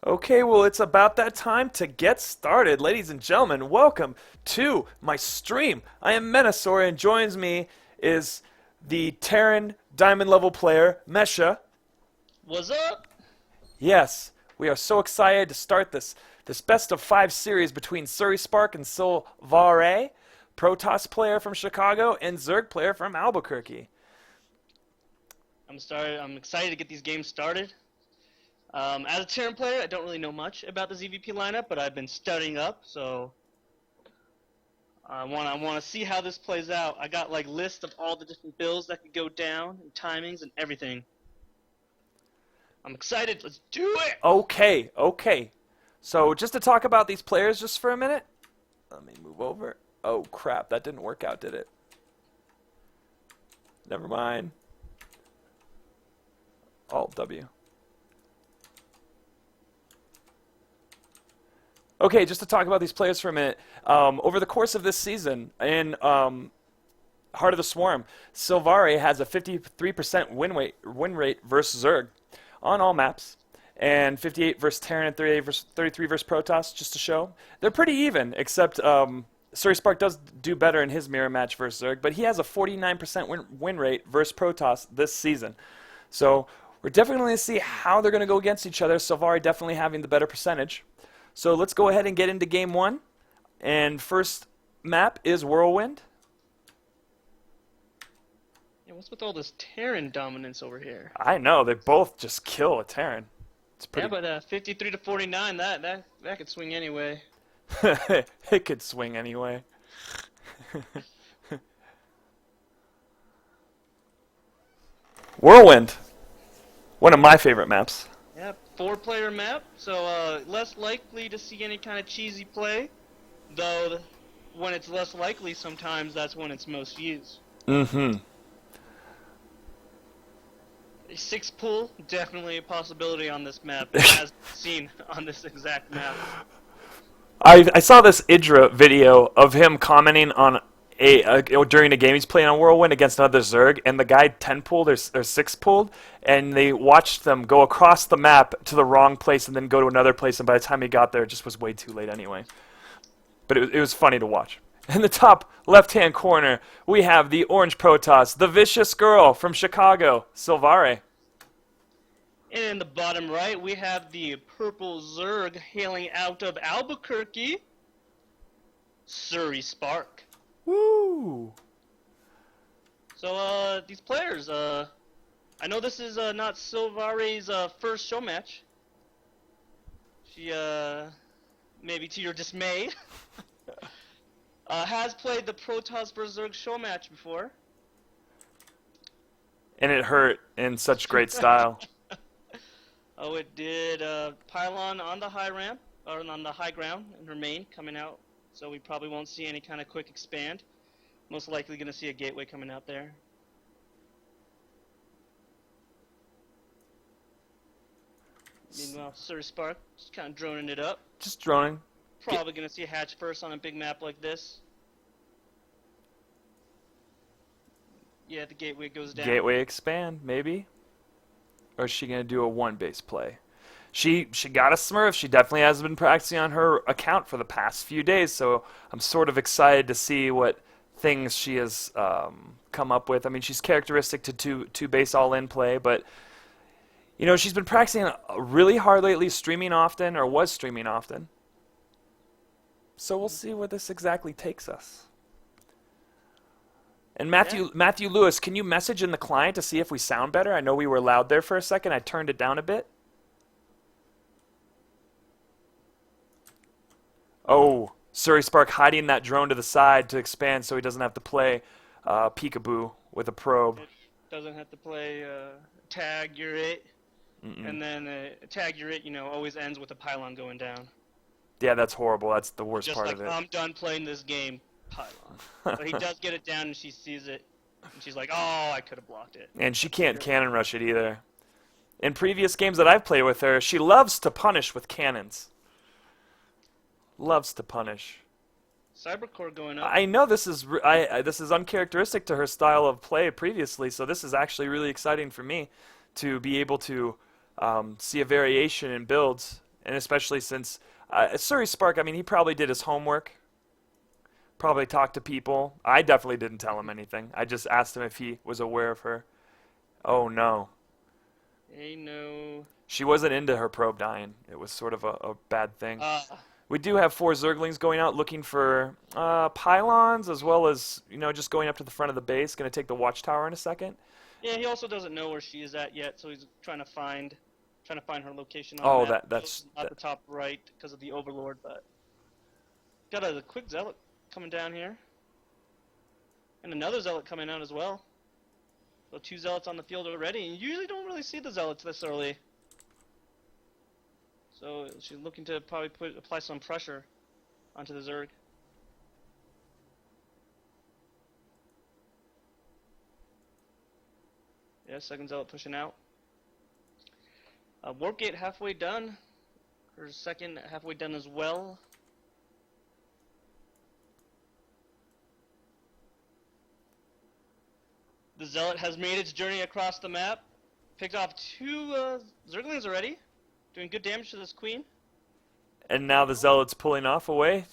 Okay, well, it's about that time to get started. Ladies and gentlemen, welcome to my stream. I am Menasaur, and joins me is the Terran Diamond level player, Mesha. What's up? Yes, we are so excited to start this best of 5 series between SurySpark and Silvare, Protoss player from Chicago, and Zerg player from Albuquerque. I'm excited to get these games started. As a Terran player, I don't really know much about the ZVP lineup, but I've been studying up, so I wanna see how this plays out. I got like lists of all the different builds that could go down, and timings, and everything. I'm excited. Let's do it. Okay. So just to talk about these players just for a minute. Let me move over. Oh crap, that didn't work out, did it? Never mind. Alt W. Okay, just to talk about these players for a minute. Over the course of this season, in Heart of the Swarm, Silvare has a 53% win rate versus Zerg on all maps, and 58 versus Terran and 33 versus Protoss, just to show. They're pretty even, except SurySpark does do better in his mirror match versus Zerg, but he has a 49% win rate versus Protoss this season. So we're definitely going to see how they're going to go against each other. Silvare definitely having the better percentage. So let's go ahead and get into game one. And first map is Whirlwind. Yeah, what's with all this Terran dominance over here? I know, they both just kill a Terran. It's pretty. Yeah, but 53 to 49, that could swing anyway. It could swing anyway. Whirlwind. One of my favorite maps. Yep, 4-player map, so less likely to see any kind of cheesy play. Though, when it's less likely, sometimes that's when it's most used. Mm-hmm. A 6 pool, definitely a possibility on this map, as seen on this exact map. I saw this Idra video of him commenting on during a game he's playing on Whirlwind against another Zerg, and the guy 10 pulled or 6 pulled, and they watched them go across the map to the wrong place and then go to another place, and by the time he got there, it just was way too late anyway. But it was funny to watch. In the top left-hand corner, we have the Orange Protoss, the Vicious Girl from Chicago, Silvare. And in the bottom right, we have the Purple Zerg hailing out of Albuquerque, SurySpark. Woo! So, these players, I know this is not Silvare's first show match. She, maybe to your dismay, has played the Protoss vs. Zerg show match before. And it hurt in such great style. Oh, it did. Pylon on the high ramp, or on the high ground in her main, coming out. So we probably won't see any kind of quick expand. Most likely going to see a gateway coming out there. Meanwhile, SurySpark just kind of droning it up. Just droning. Probably going to see a hatch first on a big map like this. Yeah, the gateway goes down. Gateway expand, maybe? Or is she going to do a one-base play? She got a Smurf. She definitely has been practicing on her account for the past few days, so I'm sort of excited to see what things she has come up with. I mean, she's characteristic to two-base all-in play, but you know, she's been practicing really hard lately, streaming often, or was streaming often. So we'll see where this exactly takes us. And Matthew Lewis, can you message in the client to see if we sound better? I know we were loud there for a second. I turned it down a bit. Oh, SurySpark hiding that drone to the side to expand so he doesn't have to play peekaboo with a probe. It doesn't have to play tag, you're it. And then tag, you're it, you know, always ends with a pylon going down. Yeah, that's horrible. That's the worst Just part like, of it. I'm done playing this game, pylon. But he does get it down and she sees it. And she's like, oh, I could have blocked it. And she can't cannon rush it either. In previous games that I've played with her, she loves to punish with cannons. Loves to punish. Cybercore going up. I know this is this is uncharacteristic to her style of play previously, so this is actually really exciting for me to be able to see a variation in builds And especially since SurySpark, I mean, he probably did his homework, probably talked to people. I definitely didn't tell him anything. I just asked him if he was aware of her. Oh, no. Hey, no. She wasn't into her probe dying. It was sort of a bad thing. Uh, We do have 4 Zerglings going out looking for pylons, as well as, just going up to the front of the base. Going to take the watchtower in a second. yeah, he also doesn't know where she is at yet, so he's trying to find her location on Oh, the map. that's Not the top right because of the Overlord, but got a quick Zealot coming down here. And another Zealot coming out as well. So 2 Zealots on the field already, and you usually don't really see the Zealots this early. So she's looking to probably apply some pressure onto the Zerg. Yeah, second Zealot pushing out. Warp Gate halfway done. Her second halfway done as well. The Zealot has made its journey across the map. Picked off 2 Zerglings already. Doing good damage to this queen. And now the Zealot's pulling off away,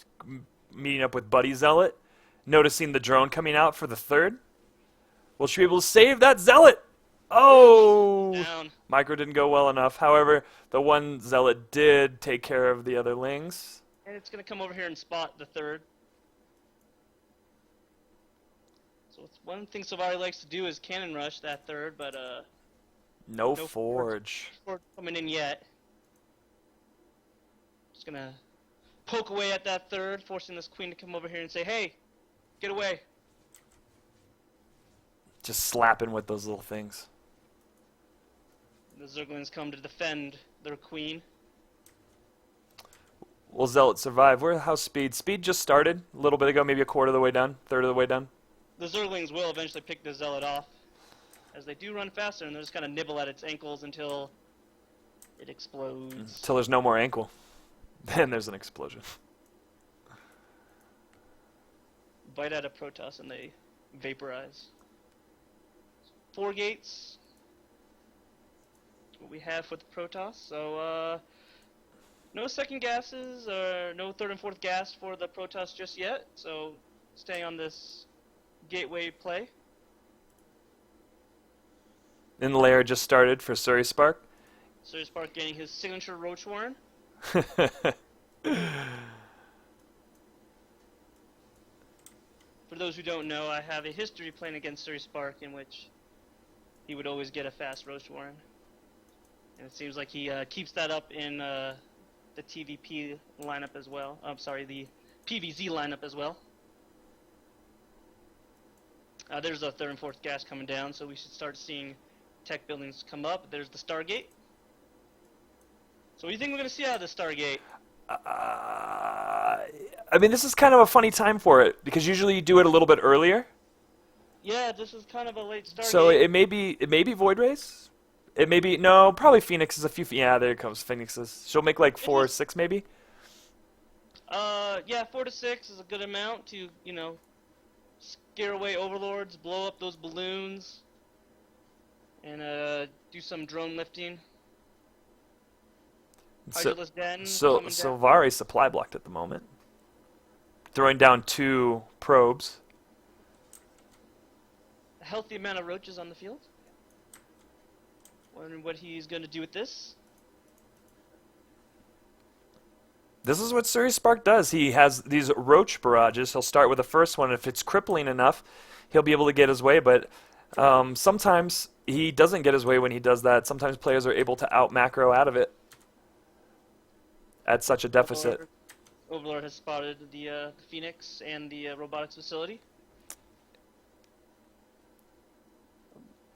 meeting up with Buddy Zealot, noticing the drone coming out for the third. Will she be able to save that Zealot? Oh! Down. Micro didn't go well enough. However, the one Zealot did take care of the other lings. And it's going to come over here and spot the third. So it's one thing Silvare likes to do is cannon rush that third, but No no forge. forge coming in yet. Just going to poke away at that third, forcing this queen to come over here and say, hey, get away. Just slapping with those little things. The Zerglings come to defend their queen. Will Zealot survive? How's speed? Speed just started a little bit ago, maybe a quarter of the way done, third of the way done. The Zerglings will eventually pick the Zealot off, as they do run faster, and they're just kind of nibble at its ankles until it explodes. Until there's no more ankle. Then there's an explosion. Bite at a Protoss and they vaporize. 4 gates. That's what we have with the Protoss. So, no second gases or no third and fourth gas for the Protoss just yet. So, staying on this gateway play. And the layer just started for SurySpark. SurySpark getting his signature Roach Warren. For those who don't know, I have a history playing against SurySpark in which he would always get a fast Roach Warren. And it seems like he keeps that up in the TVP lineup as well. I'm sorry, the PVZ lineup as well. There's a third and fourth gas coming down, so we should start seeing tech buildings come up. There's the Stargate. So what do you think we're going to see out of the Stargate? I mean, this is kind of a funny time for it, because usually you do it a little bit earlier. Yeah, this is kind of a late Stargate. So it may be Void Rays. It may be, no, probably Phoenixes. Yeah, there comes Phoenixes. She'll make like 4 or 6 maybe. Yeah, 4 to 6 is a good amount to, scare away overlords, blow up those balloons, and do some drone lifting. Hydroless Den. So Silvare supply blocked at the moment, throwing down 2 probes. A healthy amount of roaches on the field. Wondering what he's going to do with this. This is what SurySpark does. He has these roach barrages. He'll start with the first one. If it's crippling enough, he'll be able to get his way. But sometimes he doesn't get his way when he does that. Sometimes players are able to out macro out of it at such a deficit. Overlord has spotted the Phoenix and the robotics facility.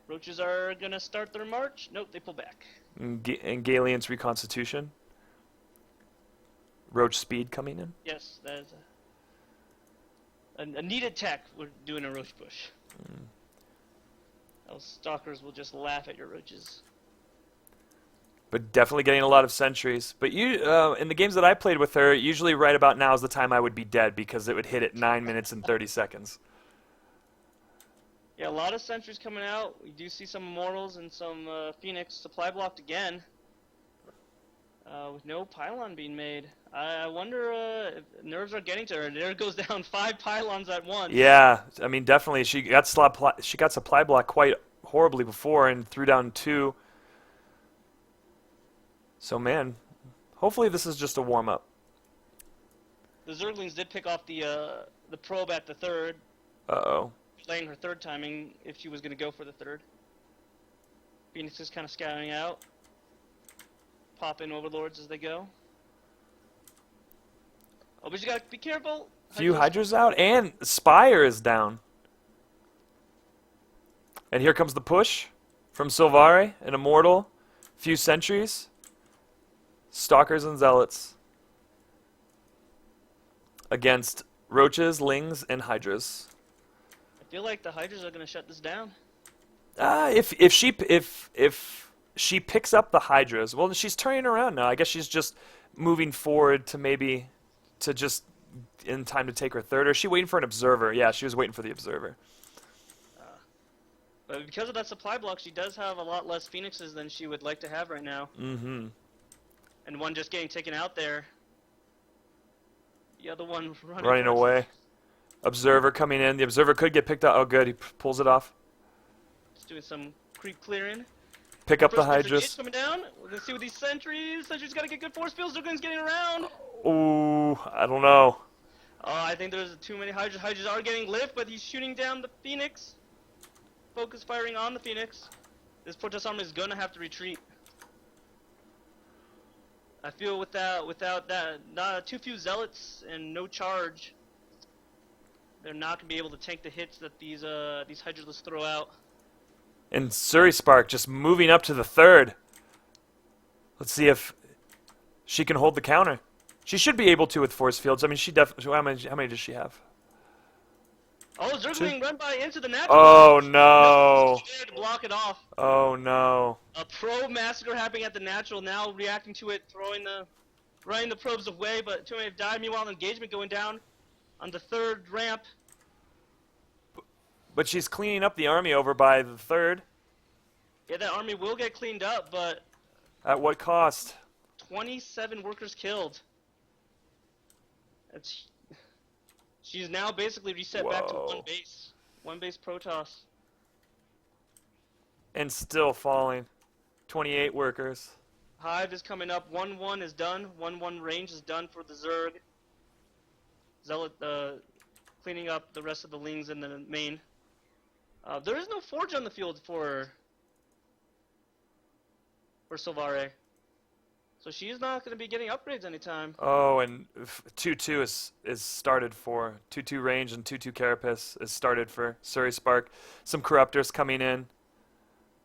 Roaches are going to start their march. Nope, they pull back. And Galian's reconstitution. Roach speed coming in. Yes, that is a needed tech. We're doing a roach push. Those stalkers will just laugh at your roaches. But definitely getting a lot of sentries. But in the games that I played with her, usually right about now is the time I would be dead, because it would hit at 9 minutes and 30 seconds. Yeah, a lot of sentries coming out. We do see some Immortals and some Phoenix supply blocked again. With no pylon being made. I wonder if nerves are getting to her. There goes down 5 pylons at once. Yeah, I mean, definitely. She got supply block quite horribly before and threw down 2. So, man, hopefully this is just a warm-up. The Zerglings did pick off the probe at the 3rd, Uh-oh. delaying her 3rd timing if she was going to go for the 3rd. Phoenix is kind of scouting out. Pop in Overlords as they go. Oh, but you gotta be careful. Few Hydras out, and Spire is down. And here comes the push from Silvare, an Immortal. Few Sentries. Stalkers and Zealots. Against Roaches, Lings, and Hydras. I feel like the Hydras are gonna shut this down. If she picks up the Hydras, well, she's turning around now. I guess she's just moving forward to just in time to take her 3rd. Or is she waiting for an Observer? Yeah, she was waiting for the Observer. But because of that supply block, she does have a lot less Phoenixes than she would like to have right now. Mm-hmm. And one just getting taken out there. The other one Running away. Observer coming in. The Observer could get picked up. Oh, good. He pulls it off. Just doing some creep clearing. Pick up the First Hydras. coming down. We're gonna see with these sentries. Sentries gotta get good force fields. Zerglings getting around. Ooh, I don't know. I think there's too many Hydras. Hydras are getting lift, but he's shooting down the Phoenix. Focus firing on the Phoenix. This Protoss army is gonna have to retreat. I feel without that, too few Zealots and no charge, they're not gonna be able to tank the hits that these Hydras throw out. And SurySpark just moving up to the 3rd. Let's see if she can hold the counter. She should be able to with force fields. I mean, she definitely. How many does she have? Oh, Zergling run by into the natural. Oh no! There to block it off. Oh no! A probe massacre happening at the natural. Now reacting to it, running the probes away. But too many have died. Meanwhile, engagement going down on the 3rd ramp. But she's cleaning up the army over by the 3rd. Yeah, that army will get cleaned up, but At what cost? 27 workers killed. She's now basically reset back to Whoa. one base Protoss. And still falling. 28 workers. Hive is coming up. 1-1 is done. 1-1 range is done for the Zerg. Zealot cleaning up the rest of the Lings in the main. There is no Forge on the field for Silvare. So she's not going to be getting upgrades anytime. Oh, and 2-2 is started for 2-2 range, and 2-2 carapace is started for SurySpark. Some corruptors coming in.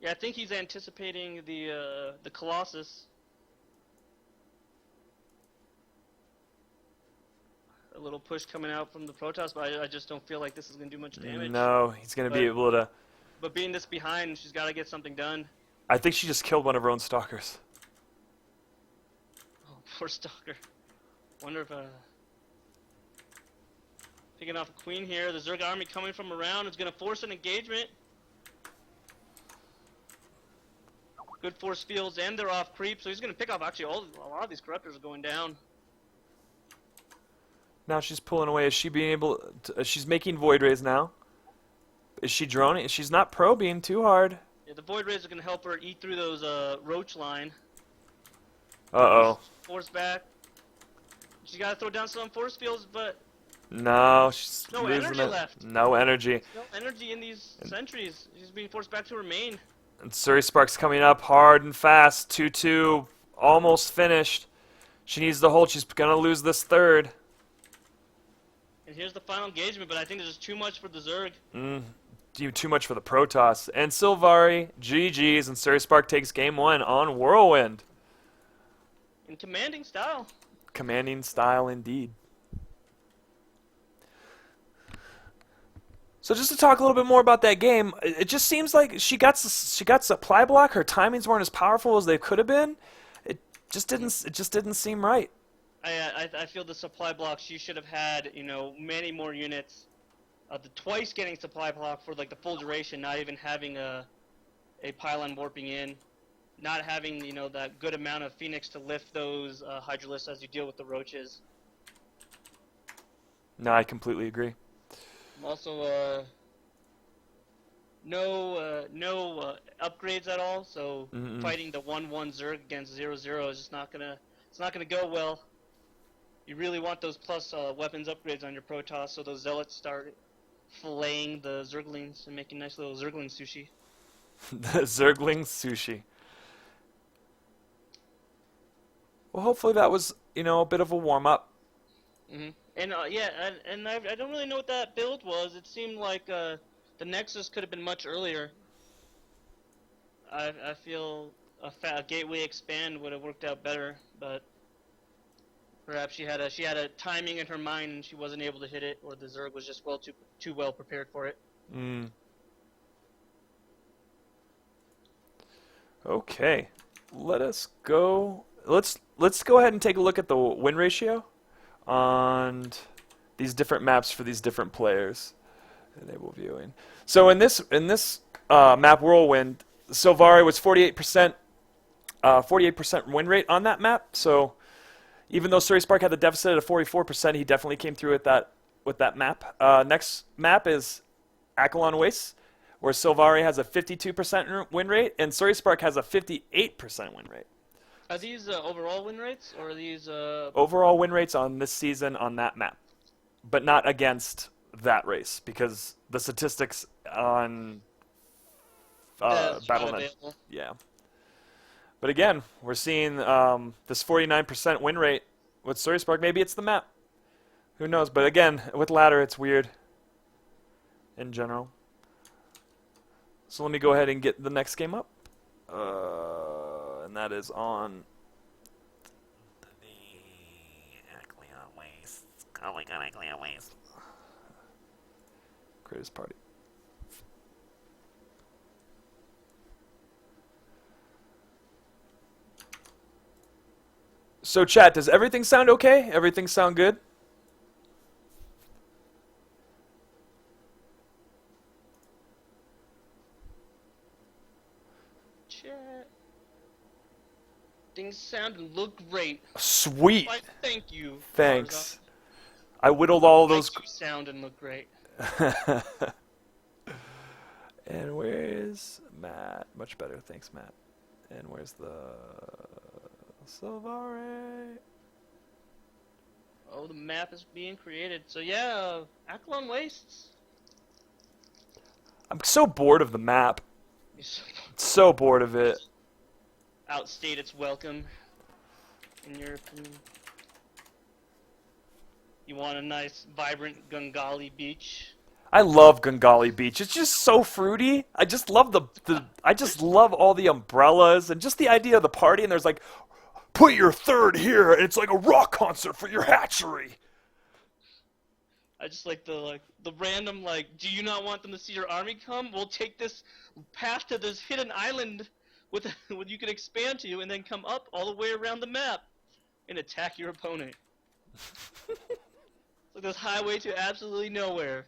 Yeah, I think he's anticipating the Colossus. A little push coming out from the Protoss, but I just don't feel like this is going to do much damage. No, he's going to be able to. But being this behind, she's got to get something done. I think she just killed one of her own stalkers. Oh, poor Stalker. Wonder if picking off a queen here. The Zerg army coming from around is going to force an engagement. Good force fields, and they're off creep, so he's going to pick off actually a lot of these corruptors are going down. Now she's pulling away. Is she being able to, she's making void rays now. Is she droning? She's not probing too hard. Yeah, the void rays are going to help her eat through those roach line. Uh-oh. Force back. She's got to throw down some force fields, but No, she's no losing energy it. left. No energy. No energy in these sentries. She's being forced back to her main. And SurySpark's coming up hard and fast. 2-2, almost finished. She needs to hold. She's gonna lose this 3rd. And here's the final engagement, but I think there's just too much for the Zerg. Too much for the Protoss. And Silvare, GG's, and SurySpark takes game 1 on Whirlwind. In commanding style. Commanding style indeed. So just to talk a little bit more about that game, it just seems like she got supply block. Her timings weren't as powerful as they could have been. It just didn't seem right. I feel the supply block, she should have had, many more units. The twice getting supply block for like the full duration, not even having a pylon warping in. not having, that good amount of Phoenix to lift those Hydralisks as you deal with the Roaches. No, I completely agree. Also, no upgrades at all, so fighting the 1-1 Zerg against 0-0 is just it's not gonna go well. You really want those plus weapons upgrades on your Protoss so those Zealots start filleting the Zerglings and making nice little Zergling sushi. The Zergling sushi. Well, hopefully that was, a bit of a warm-up. And I don't really know what that build was. It seemed like the Nexus could have been much earlier. I feel a Gateway Expand would have worked out better, but perhaps she had a timing in her mind and she wasn't able to hit it, or the Zerg was just too well prepared for it. Okay, let's go ahead and take a look at the win ratio on these different maps for these different players. Enable viewing. So in this map Whirlwind, Silvare was 48% win rate on that map. So even though SurySpark had the deficit at 44%, he definitely came through with that map. Next map is Akalon Waste, where Silvare has a 52% win rate and SurySpark has a 58% win rate. Are these overall win rates, or are these overall win rates on this season on that map, but not against that race because the statistics on Battle.net, yeah. But again, we're seeing this 49% win rate with SurySpark. Maybe it's the map, who knows? But again, with ladder, it's weird in general. So let me go ahead and get the next game up. And that is on the Akalon Waste. Oh my god, Akalon Waste. Greatest party. So chat, does everything sound okay? Everything sound good? Things sound and look great. Sweet. Why, thank you. Thanks. I whittled all those. You sound and look great. And where's Matt? Much better, thanks, Matt. And where's the Silvare? Oh, the map is being created. So yeah, Akalon Wastes. I'm so bored of the map. So bored of it. Outstayed its welcome, in your opinion. You want a nice, vibrant Gungali beach? I love Gungali Beach. It's just so fruity. I just love I just love all the umbrellas and just the idea of the party. And there's like, put your third here. And it's like a rock concert for your hatchery. I just like the random do you not want them to see your army come? We'll take this path to this hidden island. With you can expand to and then come up all the way around the map and attack your opponent. It's like this highway to absolutely nowhere.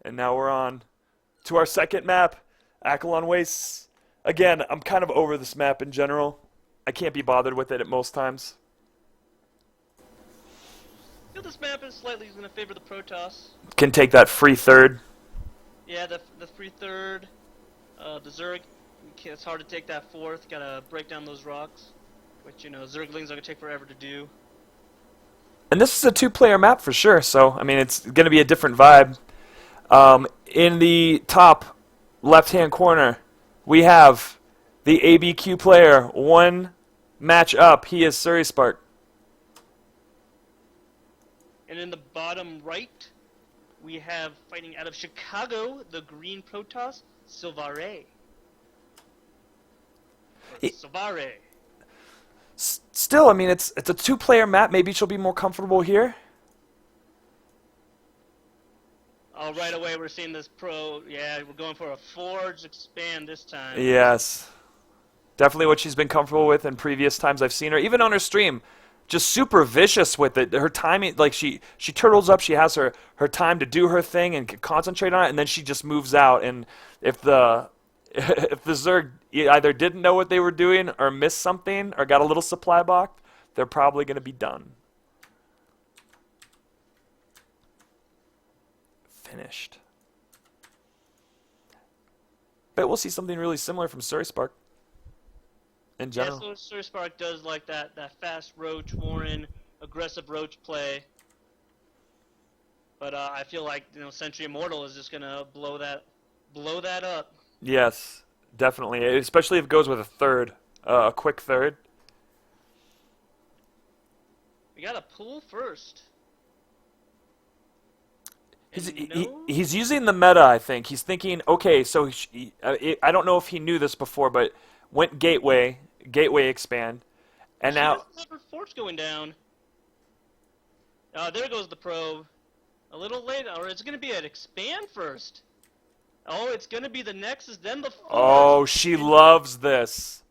And now we're on to our second map, Akalon Wastes. Again, I'm kind of over this map in general. I can't be bothered with it at most times. I feel this map is slightly going to favor the Protoss. Can take that free third. Yeah, the free third. The Zerg, it's hard to take that fourth. Gotta break down those rocks, which Zerglings are gonna take forever to do. And this is a two-player map for sure. So I mean, it's gonna be a different vibe. In the top left-hand corner, we have the ABQ player. One match up. He is SurySpark. And in the bottom right, we have fighting out of Chicago, the green Protoss. Silvare. Silvare. Still, I mean, it's a two-player map. Maybe she'll be more comfortable here. Oh, right away we're seeing this yeah, we're going for a Forge Expand this time. Yes. Definitely what she's been comfortable with in previous times I've seen her. Even on her stream, just super vicious with it. Her timing, she turtles up. She has her time to do her thing and can concentrate on it, and then she just moves out. And if if the Zerg either didn't know what they were doing or missed something or got a little supply blocked, they're probably going to be done. Finished. Bet we'll see something really similar from SurySpark in Yeah, general. so SurySpark does like that fast roach Warren, aggressive roach play. But I feel like Sentry Immortal is just gonna blow that up. Yes, definitely. Especially if it goes with a third, a quick third. We got a pull first. He's, And he, no, he's using the meta, I think. He's thinking, okay, so I don't know if he knew this before, but went gateway expand, and she now doesn't have her forge going down. There goes the probe. A little late, or it's gonna be an expand first. Oh, it's gonna be the Nexus, then the forge. oh, she And- loves this.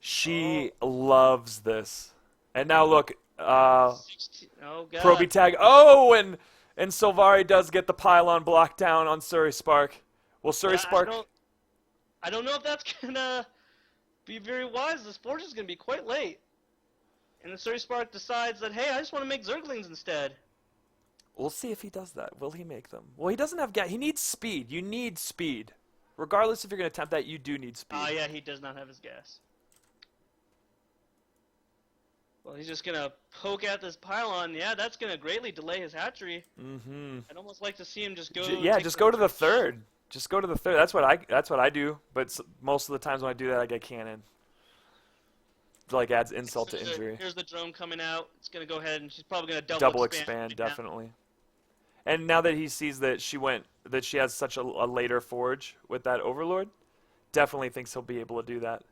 She loves this. And now look, 16, oh god. Proby tag. Oh, and Silvare does get the pylon blocked down on SurySpark. Will But SurySpark? I don't know if that's gonna be very wise. This forge is gonna be quite late. And then SurySpark decides that, hey, I just want to make Zerglings instead. We'll see if he does that. Will he make them? Well, he doesn't have gas. He needs speed. You need speed. Regardless if you're going to attempt that, you do need speed. Yeah, he does not have his gas. Well, he's just gonna poke at this pylon. Yeah, that's gonna greatly delay his hatchery. Mm-hmm. I'd almost like to see him just go. Yeah, just go to the third. Just go to the third. That's what I do. But most of the times when I do that, I get cannon. It, like adds insult to injury. Here's the drone coming out. It's gonna go ahead and she's probably gonna Double expand expand, definitely. And now that he sees that she has such a later forge with that Overlord, definitely thinks he'll be able to do that.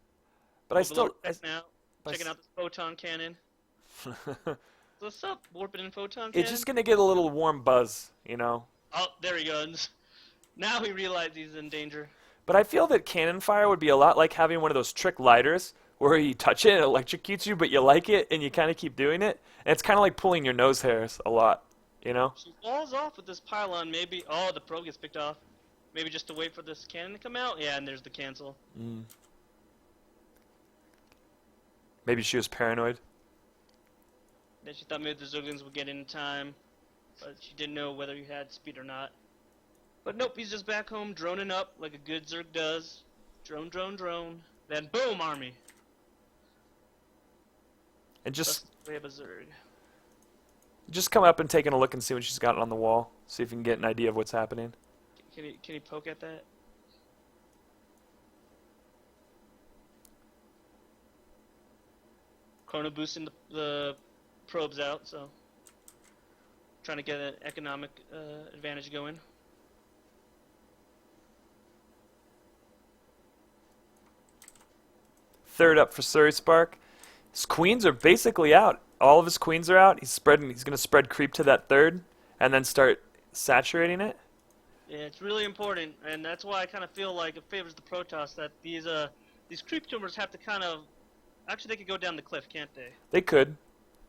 But now checking out this photon cannon. What's up, warping in photon cannon? It's just gonna get a little warm buzz, you know. Oh, there he goes. Now he realizes he's in danger. But I feel that cannon fire would be a lot like having one of those trick lighters where you touch it and it electrocutes you, but you like it and you kind of keep doing it. And it's kind of like pulling your nose hairs a lot, you know? She falls off with this pylon, maybe. Oh, the probe gets picked off. Maybe just to wait for this cannon to come out. Yeah, and there's the cancel. Mm. Maybe she was paranoid. Then she thought maybe the Zerglings would get in time, but she didn't know whether he had speed or not. But nope, he's just back home droning up like a good Zerg does. Drone, drone, drone. Then boom, army. And We have a Zerg. just come up and taking a look and see what she's got on the wall. See if you can get an idea of what's happening. Can he poke at that? Chrono boosting the probes out, so trying to get an economic advantage going. Third up for SurySpark. His queens are basically out. All of his queens are out. He's going to spread creep to that third and then start saturating it. Yeah, it's really important, and that's why I kind of feel like it favors the Protoss that these creep tumors have to kind of actually they could go down the cliff, can't they? They could.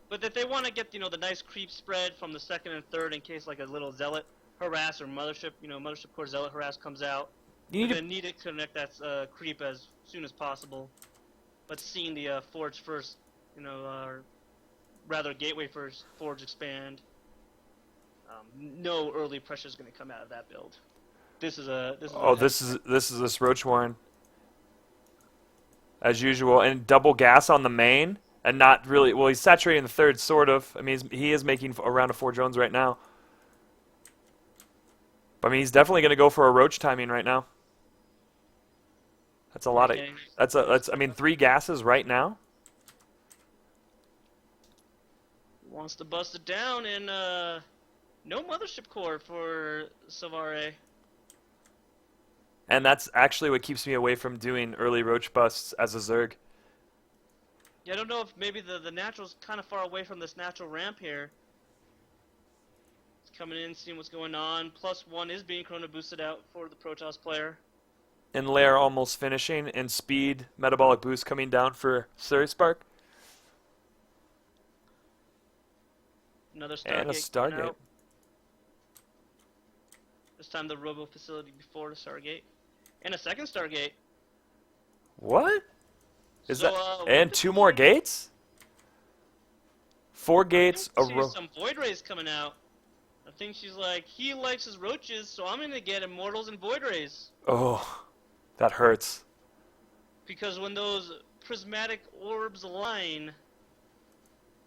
But if they want to get the nice creep spread from the second and third in case like a little zealot harass or mothership mothership core zealot harass comes out, You need then need to connect that creep as soon as possible. But seeing the forge first, or rather gateway first, forge expand. No early pressure is going to come out of that build. This is this Roach Warren. As usual, and double gas on the main, and not really. Well, he's saturating the third, sort of. I mean, he is making around a 4 drones right now. But I mean, he's definitely going to go for a Roach timing right now. That's a lot of. That's. I mean, 3 gases right now. Wants to bust it down, and no mothership core for Silvare. And that's actually what keeps me away from doing early Roach busts as a Zerg. Yeah, I don't know if maybe the natural's kind of far away from this natural ramp here. It's coming in, seeing what's going on. +1 is being chrono boosted out for the Protoss player. And Lair almost finishing, and speed, metabolic boost coming down for SurySpark. Another Stargate. And a Stargate. This time the Robo facility before the Stargate. And a second Stargate. What? Is So, that and 2 more gates? 4 gates I a think row. some Void Rays coming out. I think she's like, he likes his roaches, so I'm gonna get Immortals and Void Rays. Oh, that hurts. Because when those prismatic orbs align,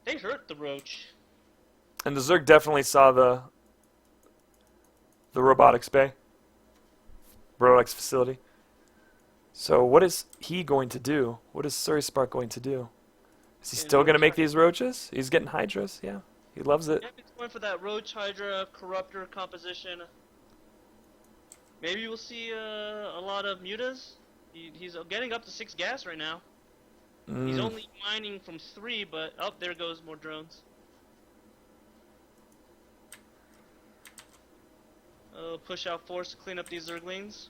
they hurt the roach. And the Zerg definitely saw the robotics bay. Robotics facility. So what is he going to do? What is SurySpark going to do? Is he still going to make these roaches? He's getting Hydras, yeah. He loves it. Yeah, he's going for that Roach Hydra Corruptor composition. Maybe we'll see a lot of mutas. He's getting up to 6 gas right now. He's only mining from 3, but oh, there goes more drones. Push out force to clean up these Zerglings.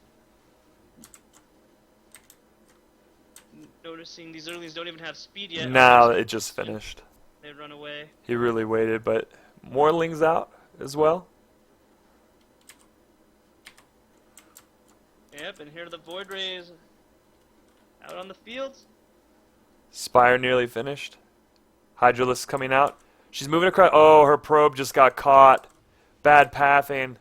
Noticing these Zerglings don't even have speed yet. No, it just finished. They run away. He really waited, but more Lings out as well. Yep, and here are the Void Rays out on the fields. Spire nearly finished. Hydralisk coming out. She's moving across. Oh, her probe just got caught. Bad pathing.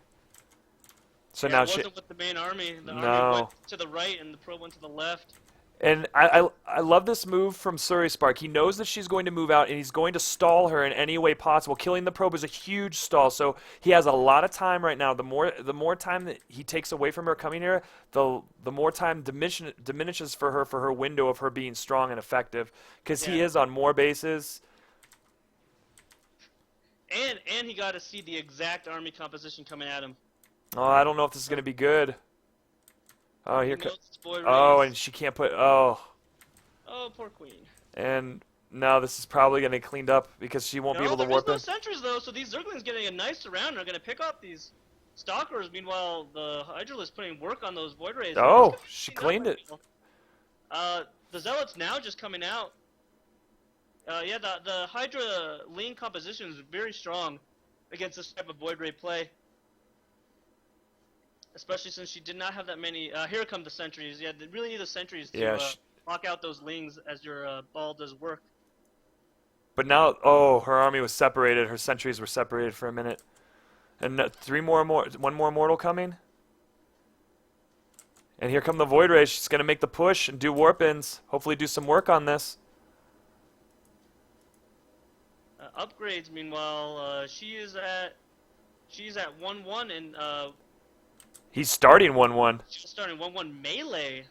So yeah, now it she. wasn't with the main army. The army No. went to the right and the probe went to the left. And I love this move from SurySpark. He knows that she's going to move out, and he's going to stall her in any way possible. Killing the probe is a huge stall, so he has a lot of time right now. The more time that he takes away from her coming here, the more time diminishes for her window of her being strong and effective. Because he is on more bases. And he got to see the exact army composition coming at him. Oh, I don't know if this is going to be good. Oh, here comes. Oh, Oh, and she can't put. Oh. Oh, poor queen. And now this is probably going to get cleaned up because she won't be able to warp no in. sentries though, so these Zerglings getting a nice surround are going to pick up these Stalkers. Meanwhile, the Hydralisk putting work on those Void Rays. Oh, she cleaned it. The Zealots now just coming out. Yeah, the Hydra lean composition is very strong against this type of Void Ray play. Especially since she did not have that many. Here come the sentries. Yeah, they really need the sentries to lock out those lings as your ball does work. But now, oh, her army was separated. Her sentries were separated for a minute. And one more mortal coming. And here come the Void Rays. She's going to make the push and do warp-ins. Hopefully do some work on this. Upgrades, meanwhile, she's at 1-1 and He's starting 1-1. she's starting 1-1 melee.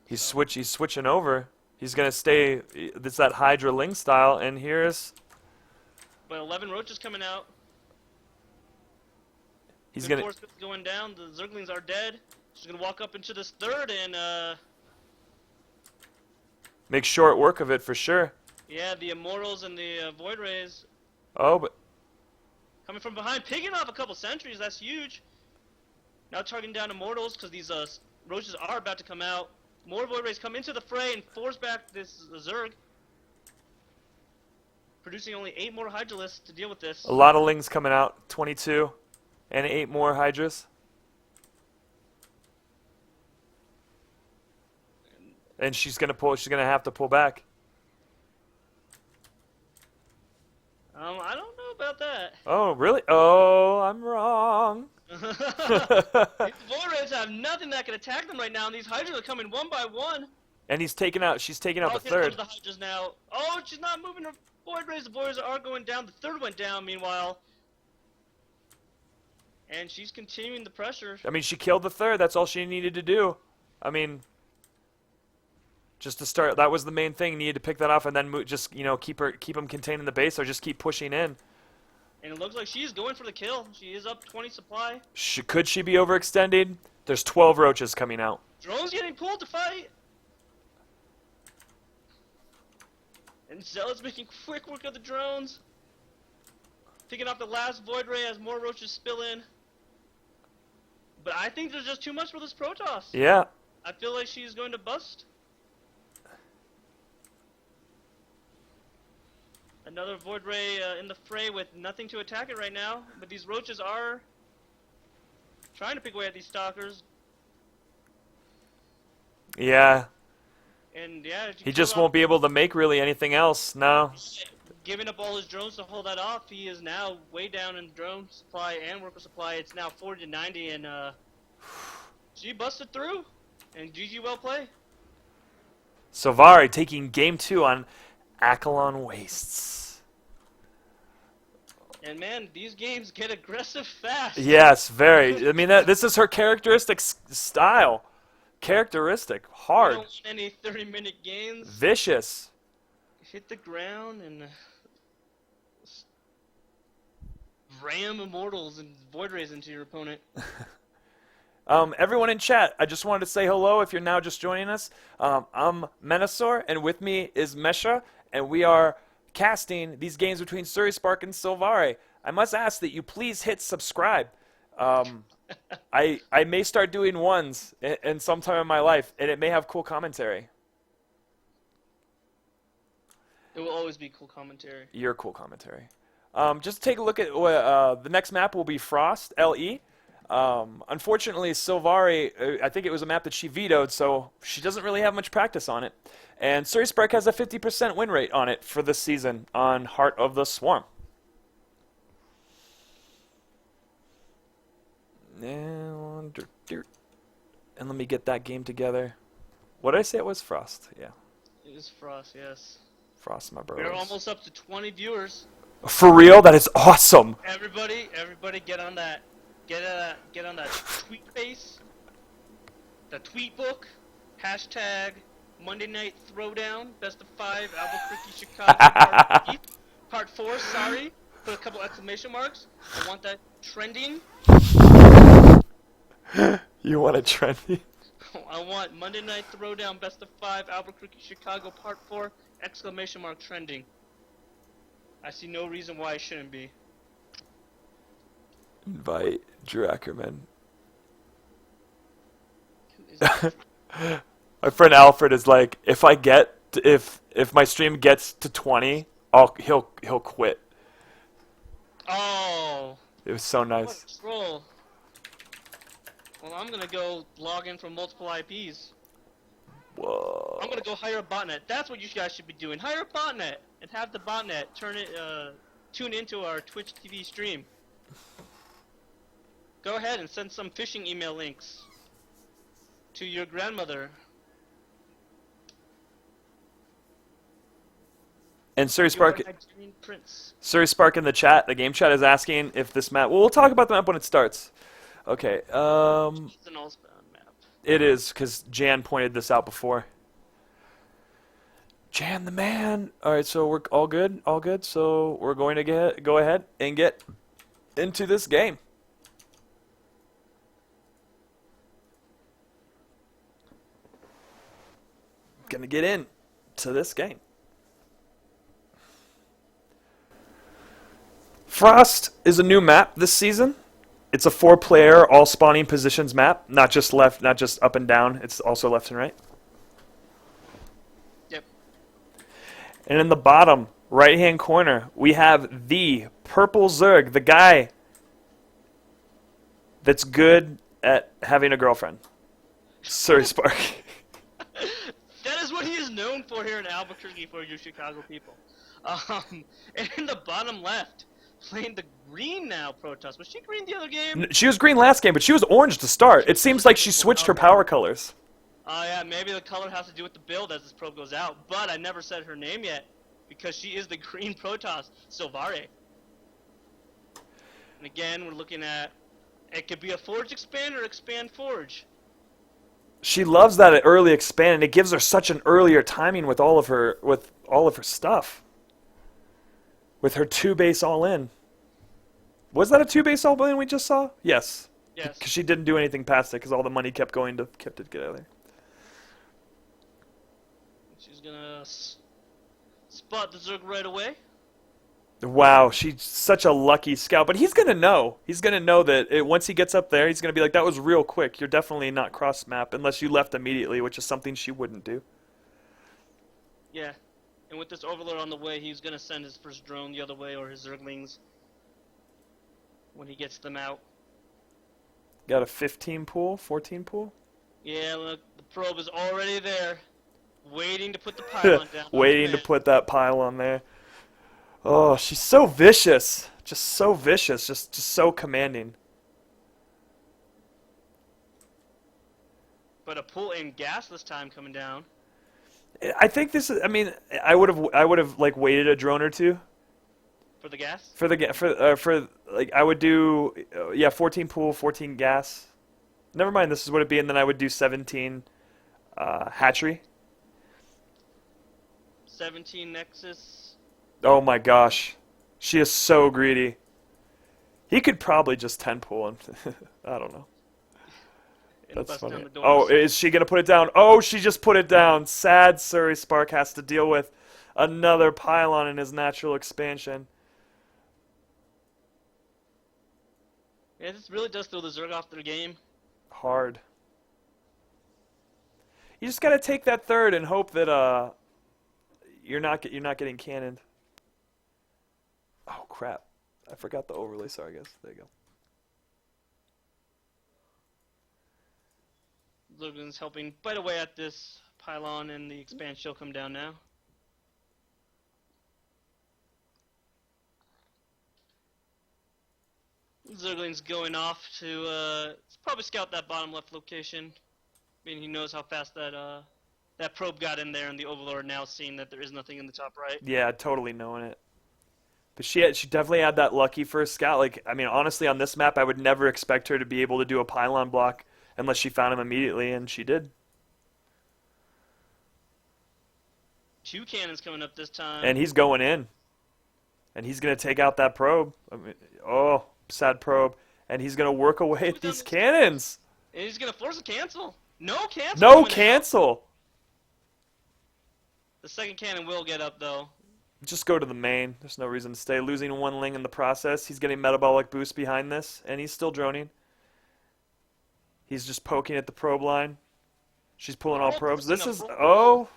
He's switching over. He's going to stay. It's that Hydra Ling style. And here's. But 11 roaches coming out. He's Good going to. force going down. The Zerglings are dead. She's going to walk up into this third and Make short work of it for sure. yeah, the Immortals and the Void Rays Oh, but. coming from behind, picking off a couple sentries. That's huge. Now targeting down Immortals because these roaches are about to come out. More Void Rays come into the fray and force back this Zerg. Producing only 8 more Hydralisks to deal with this. A lot of Lings coming out. 22. And 8 more Hydras. And she's going to have to pull back. I don't know about that. Oh, really? Oh, I'm wrong. These Void Rays have nothing that can attack them right now, and these Hydras are coming one by one. And she's taking out the Here third. comes the Hydras now. Oh, she's not moving her Void Rays. The Void Rays are going down. The third went down, meanwhile. And she's continuing the pressure. I mean, she killed the third. That's all she needed to do. I mean, just to start, that was the main thing. Needed to pick that off and then just, keep them contained in the base or just keep pushing in. And it looks like she's going for the kill. She is up 20 supply. Could she be overextended? There's 12 roaches coming out. Drone's getting pulled to fight. And Zealot's making quick work of the drones. Picking off the last Void Ray as more roaches spill in. But I think there's just too much for this Protoss. Yeah. I feel like she's going to bust. Another Void Ray in the fray with nothing to attack it right now. But these roaches are trying to pick away at these Stalkers. Yeah. And yeah, He just won't be able to make really anything else. No. giving up all his drones to hold that off. He is now way down in drone supply and worker supply. It's now 40 to 90, and she busted through. And GG, well play. Silvare taking game 2 on Akalon Wastes. And man, these games get aggressive fast. Yes, very. I mean, this is her characteristic style. Characteristic. Hard. Don't want any 30-minute games. Vicious. Hit the ground and ram immortals and void rays into your opponent. Everyone in chat, I just wanted to say hello if you're now just joining us. I'm Menasor, and with me is Mesha, and we are casting these games between SurySpark and Silvare. I must ask that you please hit subscribe. I may start doing ones in some time in my life, and it may have cool commentary. It will always be cool commentary. Your cool commentary. Just take a look at the next map will be Frost, LE. Unfortunately, Silvare, I think it was a map that she vetoed, so she doesn't really have much practice on it. And SurySpark has a 50% win rate on it for this season on Heart of the Swarm. And let me get that game together. What did I say it was? Frost, yeah. It is Frost, yes. Frost, my bros. We're almost up to 20 viewers. For real? That is awesome. Everybody get on that. Get on that tweet face, the tweet book, hashtag Monday Night Throwdown, best of 5, Albuquerque, Chicago, part 4, sorry, put a couple exclamation marks. I want that trending. You want it trendy? I want Monday Night Throwdown, best of 5, Albuquerque, Chicago, part 4, exclamation mark trending. I see no reason why it shouldn't be. Invite Drew Ackerman. My friend Alfred is like, if my stream gets to 20, he'll quit. Oh. It was so nice. What a troll. Well, I'm gonna go log in from multiple IPs. Whoa. I'm gonna go hire a botnet. That's what you guys should be doing. Hire a botnet and have the botnet tune into our Twitch TV stream. Go ahead and send some phishing email links to your grandmother. And SurySpark in the chat, the game chat is asking if this map. Well, we'll talk about the map when it starts. Okay. It's an all-spawn map. It is, because Jan pointed this out before. Jan the man. All right, so we're all good. All good. So we're going to go ahead and get into this game. Gonna get in to this game. Frost is a new map this season. It's a 4-player, all spawning positions map, not just left, not just up and down. It's also left and right. Yep. And in the bottom right-hand corner, we have the purple Zerg, the guy that's good at having a girlfriend. SurySpark. That is what he is known for here in Albuquerque for you Chicago people. And in the bottom left, playing the green now Protoss. Was she green the other game? She was green last game, but she was orange to start. It seems like she switched her power colors. Oh yeah, maybe the color has to do with the build as this probe goes out. But I never said her name yet, because she is the green Protoss, Silvare. And again, we're looking at, it could be a Forge expand or expand Forge. She loves that early expand, and it gives her such an earlier timing with all of her stuff. With her 2-base all-in. Was that a 2-base all-in we just saw? Yes. Yes. Because she didn't do anything past it, because all the money kept going to kept it together. She's gonna spot the Zerg right away. Wow, she's such a lucky scout. But he's going to know. He's going to know that once he gets up there, he's going to be like, that was real quick. You're definitely not cross-map unless you left immediately, which is something she wouldn't do. Yeah. And with this Overlord on the way, he's going to send his first drone the other way, or his Zerglings, when he gets them out. Got a 15 pool, 14 pool? Yeah, look, the probe is already there, waiting to put the pylon down on Waiting to command. put that pile on there. Oh, she's so vicious. Just so vicious. Just so commanding. But a pull-in gasless time coming down. I think this is. I mean, I would have like waited a drone or two For the gas? for like I would do yeah 14 pool, 14 gas. Never mind. This is what it'd be, and then I would do 17 hatchery. 17 Nexus. Oh my gosh, she is so greedy. He could probably just 10 pull and I don't know. And That's bust funny. down the doors. Oh, is she gonna put it down? Oh, she just put it down. Sad SurySpark has to deal with another pylon in his natural expansion. Yeah, this really does throw the Zerg off their game. Hard. You just gotta take that third and hope that you're not getting cannoned. Oh crap! I forgot the overlay. Sorry, guys. There you go. Zergling's helping bite away at this pylon, and the expansion will come down now. Zergling's going off to probably scout that bottom left location. I mean, he knows how fast that probe got in there, and the Overlord now seeing that there is nothing in the top right. Yeah, totally knowing it. But she definitely had that lucky first scout. Like, I mean, honestly, on this map, I would never expect her to be able to do a pylon block unless she found him immediately, and she did. 2 cannons coming up this time. And he's going in. And he's going to take out that probe. I mean, oh, sad probe. And he's going to work away at these cannons. And he's going to force a cancel. No cancel. No coming out. cancel. The second cannon will get up, though. Just go to the main. There's no reason to stay. Losing 1 ling in the process. He's getting metabolic boost behind this. And he's still droning. He's just poking at the probe line. She's pulling all probes. This is... Oh...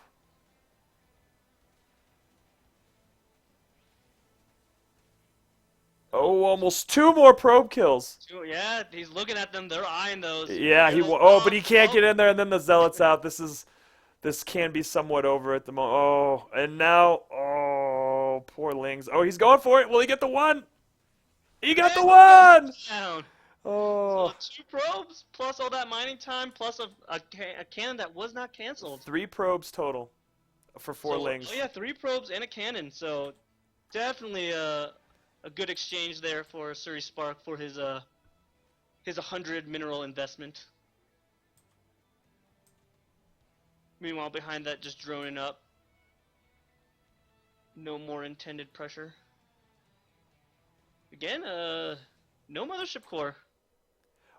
Oh, almost 2 more probe kills. Yeah, he's looking at them. They're eyeing those. Yeah, but he can't get in there, and then the zealot's out. This can be somewhat over at the moment. Oh, and now, oh, poor Lings. Oh, he's going for it. Will he get the 1? He got the 1. Down. Oh, So 2 probes plus all that mining time plus a cannon that was not canceled. 3 probes total for 4 Lings. Oh yeah, 3 probes and a cannon. So definitely a good exchange there for SurySpark for his 100 mineral investment. Meanwhile, behind that, just droning up. No more intended pressure. Again, no mothership core.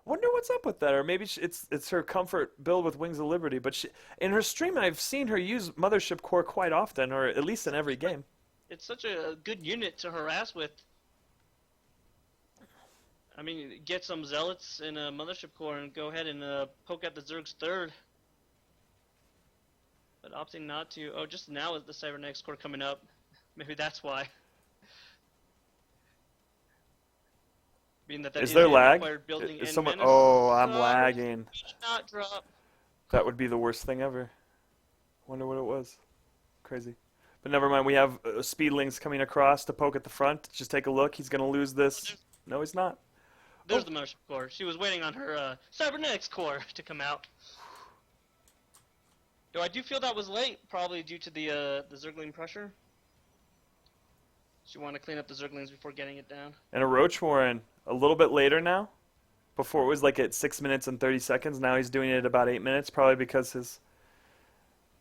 Wonder what's up with that, or maybe it's her comfort build with Wings of Liberty. But in her stream, I've seen her use Mothership Core quite often, or at least in every game. It's such a good unit to harass with. I mean, get some zealots in a mothership core and go ahead and poke at the Zerg's third. But opting not to. Oh, just now is the Cybernetics core coming up. Maybe that's why. Being that Is there lag? Building Is and someone? menace. Oh, I'm lagging. Should not drop. That would be the worst thing ever. Wonder what it was. Crazy. But never mind. We have Speedlings coming across to poke at the front. Just take a look. He's gonna lose this. No, he's not. There's the mothership core. She was waiting on her Cybernetics core to come out. Though I do feel that was late, probably due to the Zergling pressure. She wanted to clean up the Zerglings before getting it down. And a Roach Warren a little bit later now. Before it was like at 6 minutes and 30 seconds. Now he's doing it at about 8 minutes, probably because his.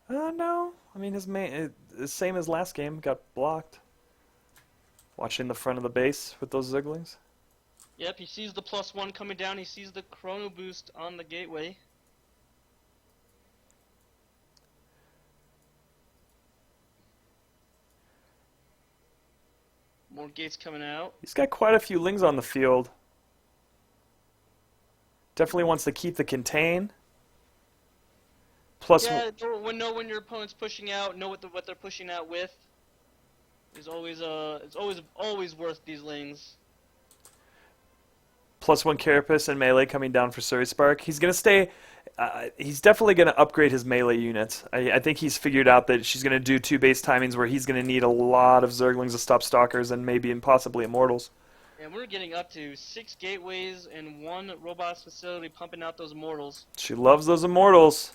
No, I mean his main, same as last game, got blocked. Watching the front of the base with those Zerglings. Yep, he sees the +1 coming down. He sees the chrono boost on the gateway. More gates coming out. He's got quite a few Lings on the field. Definitely wants to keep the contain. Plus, Yeah, know when your opponent's pushing out. Know what they're pushing out with. It's always worth these Lings. +1 Carapace and melee coming down for SurySpark. He's gonna stay. He's definitely going to upgrade his melee units. I think he's figured out that she's going to do 2 base timings where he's going to need a lot of Zerglings to stop Stalkers and maybe and possibly Immortals. And we're getting up to 6 gateways and 1 robots facility pumping out those Immortals. She loves those Immortals.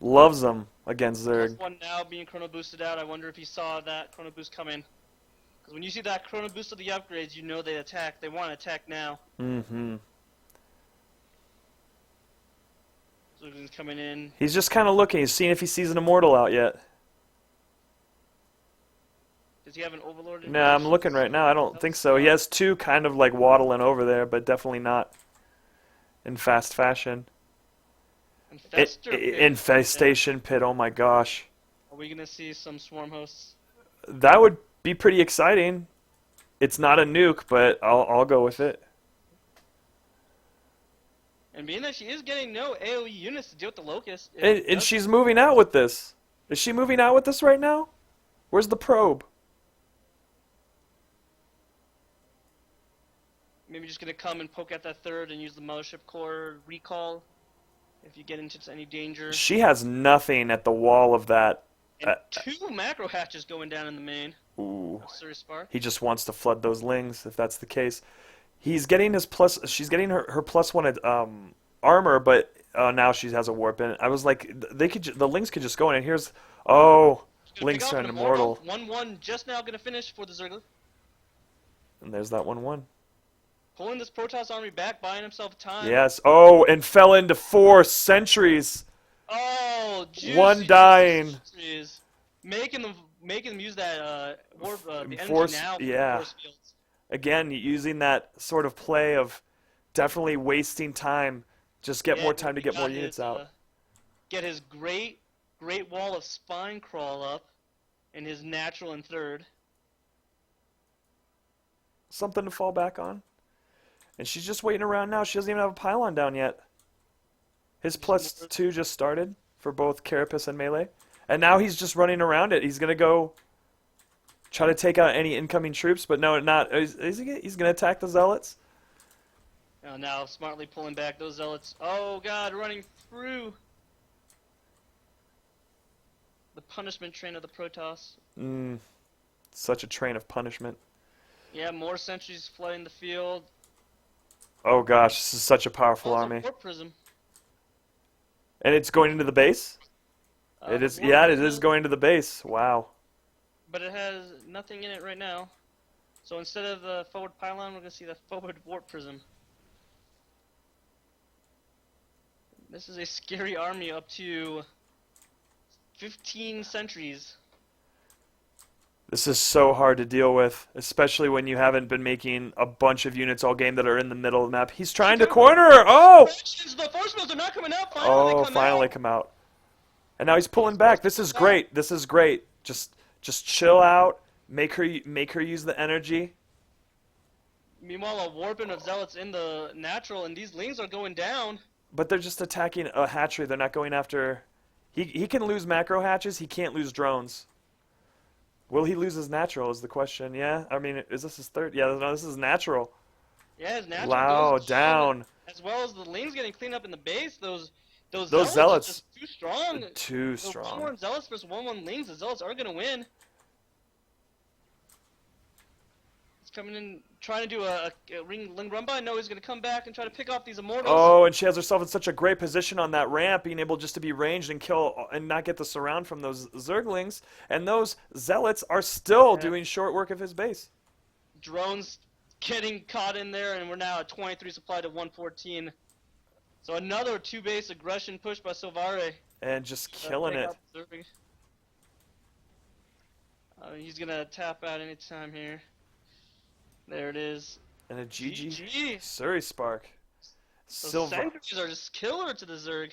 Loves them against Zerg. Plus 1 now being chrono boosted out. I wonder if he saw that chrono boost come in. Because when you see that chrono boost of the upgrades, you know they attack. They want to attack now. Mm-hmm. Zerglings coming in. He's just kind of looking. He's seeing if he sees an Immortal out yet. Does he have an Overlord? Nah, I'm looking right now. I don't think so. He has 2 kind of like waddling over there, but definitely not in fast fashion. Infestation pit, oh my gosh. Are we going to see some swarm hosts? That would be pretty exciting. It's not a nuke, but I'll go with it. And being that she is getting no AoE units to deal with the Locust. And she's moving out with this. Is she moving out with this right now? Where's the probe? Maybe just going to come and poke at that 3rd and use the Mothership Core recall if you get into any danger. She has nothing at the wall of that. And 2 macro hatches going down in the main. Ooh. SurySpark. He just wants to flood those lings, if that's the case. He's getting his plus. She's getting her +1 armor, but now she has a warp in it. I was like, the lings could just go in. And here's links are an Immortal. 1-1 just now gonna finish for the Zergling. And there's that 1-1. Pulling this Protoss army back, buying himself time. Yes. Oh, and fell into 4 sentries. Oh, juicy. 1 dying. Making them use that warp, the Force, energy now. yeah. Force fields. Again, using that sort of play of definitely wasting time. Just get more time to get more units out. Get his great wall of spine crawl up, and his natural in 3rd. Something to fall back on. And she's just waiting around now. She doesn't even have a pylon down yet. His +2 just started for both Carapace and Melee. And now he's just running around it. He's going to go try to take out any incoming troops, but no, not. He's going to attack the Zealots. Now smartly pulling back those Zealots. Oh god, running through the punishment train of the Protoss. Such a train of punishment. Yeah, more sentries flooding the field. Oh gosh, this is such a powerful army. Warp prism. And it's going into the base? It is. Yeah, it is going to the base. Wow. But it has nothing in it right now. So instead of the forward pylon, we're going to see the forward warp prism. This is a scary army up to 15 sentries. This is so hard to deal with, especially when you haven't been making a bunch of units all game that are in the middle of the map. He's trying to corner her! Oh! The force fields are not coming out! Finally come out. And now he's pulling back. This is great. This is great. Just chill out. Make her use the energy. Meanwhile, a warping of Zealots in the natural, and these lings are going down. But they're just attacking a hatchery. They're not going after... He can lose macro hatches. He can't lose drones. Will he lose his natural is the question. Yeah, I mean, is this his 3rd? Yeah, no, this is natural. Yeah, his natural Wow, down. As well as the lings getting cleaned up in the base, those Zealots are just too strong. Too strong. 1-1 Zealots versus 1-1 lings, the Zealots are going to win. He's coming in, trying to do a ling run by. No, he's going to come back and try to pick off these Immortals. Oh, and she has herself in such a great position on that ramp, being able just to be ranged and kill and not get the surround from those Zerglings. And those Zealots are still doing short work of his base. Drones getting caught in there, and we're now at 23 supply to 114. So another 2-base aggression push by Silvare. And just killing it. He's going to tap out anytime here. There it is. And a GG. SurySpark. Those sentries are just killer to the Zerg.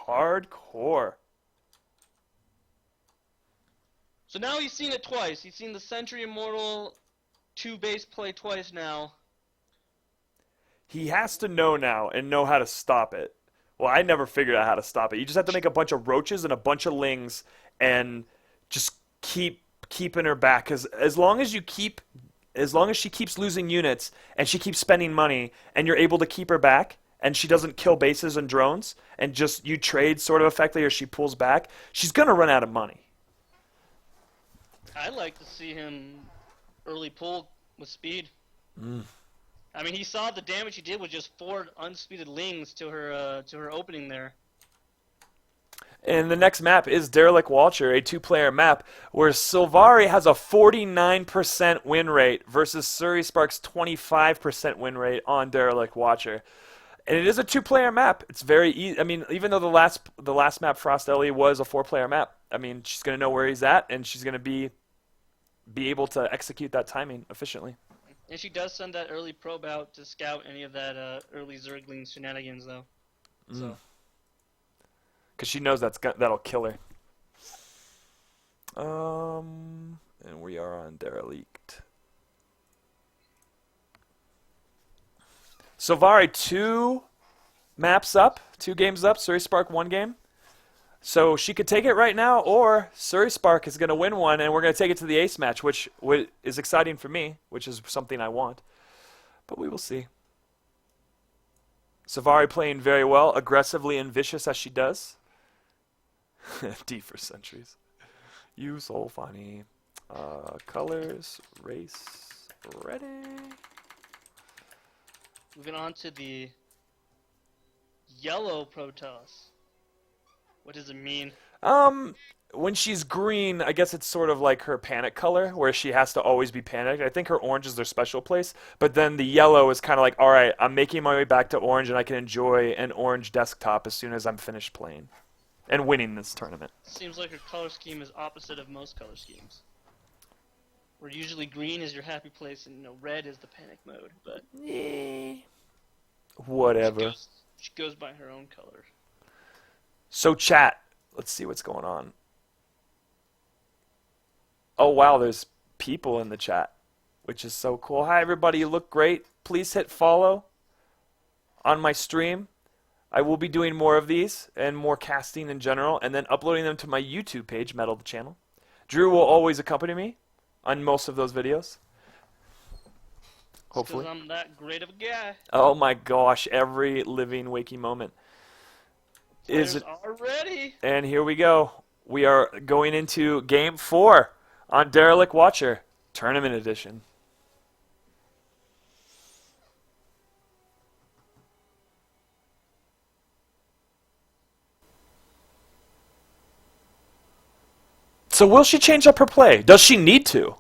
Hardcore. So now he's seen it twice. He's seen the Sentry Immortal 2-base play twice now. He has to know now and know how to stop it. Well, I never figured out how to stop it. You just have to make a bunch of roaches and a bunch of lings and just keeping her back. Because as long as she keeps losing units and she keeps spending money and you're able to keep her back and she doesn't kill bases and drones, and just you trade sort of effectively, or she pulls back, she's gonna run out of money. I'd like to see him early pull with speed. I mean, he saw the damage he did with just 4 unspeeded lings to her opening there. And the next map is Derelict Watcher, a 2-player map where Silvare has a 49% win rate versus SurySpark's 25% win rate on Derelict Watcher. And it is a 2-player map. It's very easy. I mean, even though the last map, Frost Ellie, was a 4-player map, I mean, she's going to know where he's at, and she's going to be able to execute that timing efficiently. And she does send that early probe out to scout any of that early Zergling shenanigans, though. So. Because she knows that'll kill her. And we are on Derelict. Silvare 2 maps up, 2 games up, SurySpark 1 game. So she could take it right now, or SurySpark is going to win one, and we're going to take it to the ace match, which is exciting for me, which is something I want. But we will see. Silvare playing very well, aggressively and vicious as she does. D for centuries. You so funny. Colors, race, ready. Moving on to the yellow Protoss. What does it mean? When she's green, I guess it's sort of like her panic color, where she has to always be panicked. I think her orange is their special place, but then the yellow is kind of like, all right, I'm making my way back to orange, and I can enjoy an orange desktop as soon as I'm finished playing and winning this tournament. Seems like her color scheme is opposite of most color schemes. Where usually green is your happy place, and red is the panic mode. But whatever. She goes by her own color. So chat, let's see what's going on. Oh wow, there's people in the chat, which is so cool. Hi everybody, you look great. Please hit follow on my stream. I will be doing more of these and more casting in general, and then uploading them to my YouTube page, Metal the Channel. Drew will always accompany me on most of those videos. Hopefully. Because I'm that great of a guy. Oh my gosh, every living waking moment. Players are ready. And here we go. We are going into Game 4 on Derelict Watcher, Tournament Edition. So will she change up her play? Does she need to?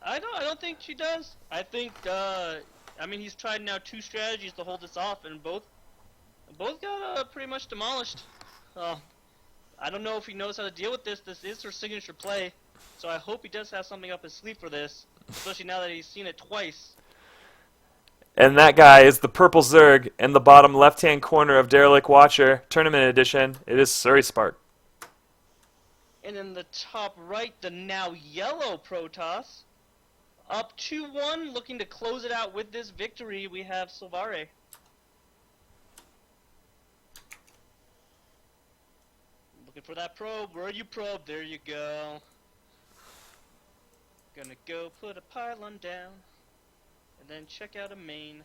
I don't think she does. I think I mean, he's tried now 2 strategies to hold this off, and both got pretty much demolished. I don't know if he knows how to deal with this. This is her signature play, so I hope he does have something up his sleeve for this, especially now that he's seen it twice. And that guy is the purple Zerg in the bottom left-hand corner of Derelict Watcher, Tournament Edition. It is SurySpark. And in the top right, the now yellow Protoss. Up 2-1, looking to close it out with this victory, we have Silvare. Looking for that probe. Where are you, probe? There you go. Gonna go put a pylon down. And then check out a main.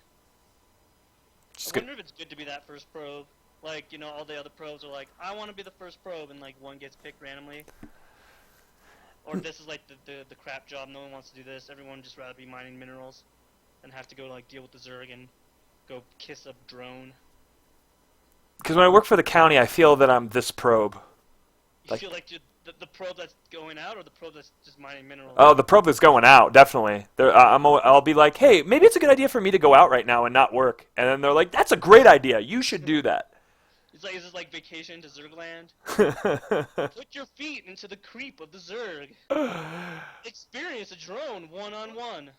I wonder if it's good to be that first probe. Like, all the other probes are like, I want to be the first probe, and like one gets picked randomly. Or this is like the crap job, no one wants to do this. Everyone just rather be mining minerals than have to go like deal with the Zerg and go kiss a drone. Because when I work for the county, I feel that I'm this probe. You feel like the probe that's going out, or the probe that's just mining minerals? Oh, the probe that's going out, definitely. I'll be like, hey, maybe it's a good idea for me to go out right now and not work. And then they're like, that's a great idea. You should do that. It's like, is this like vacation to Zergland? Put your feet into the creep of the Zerg. Experience a drone one-on-one.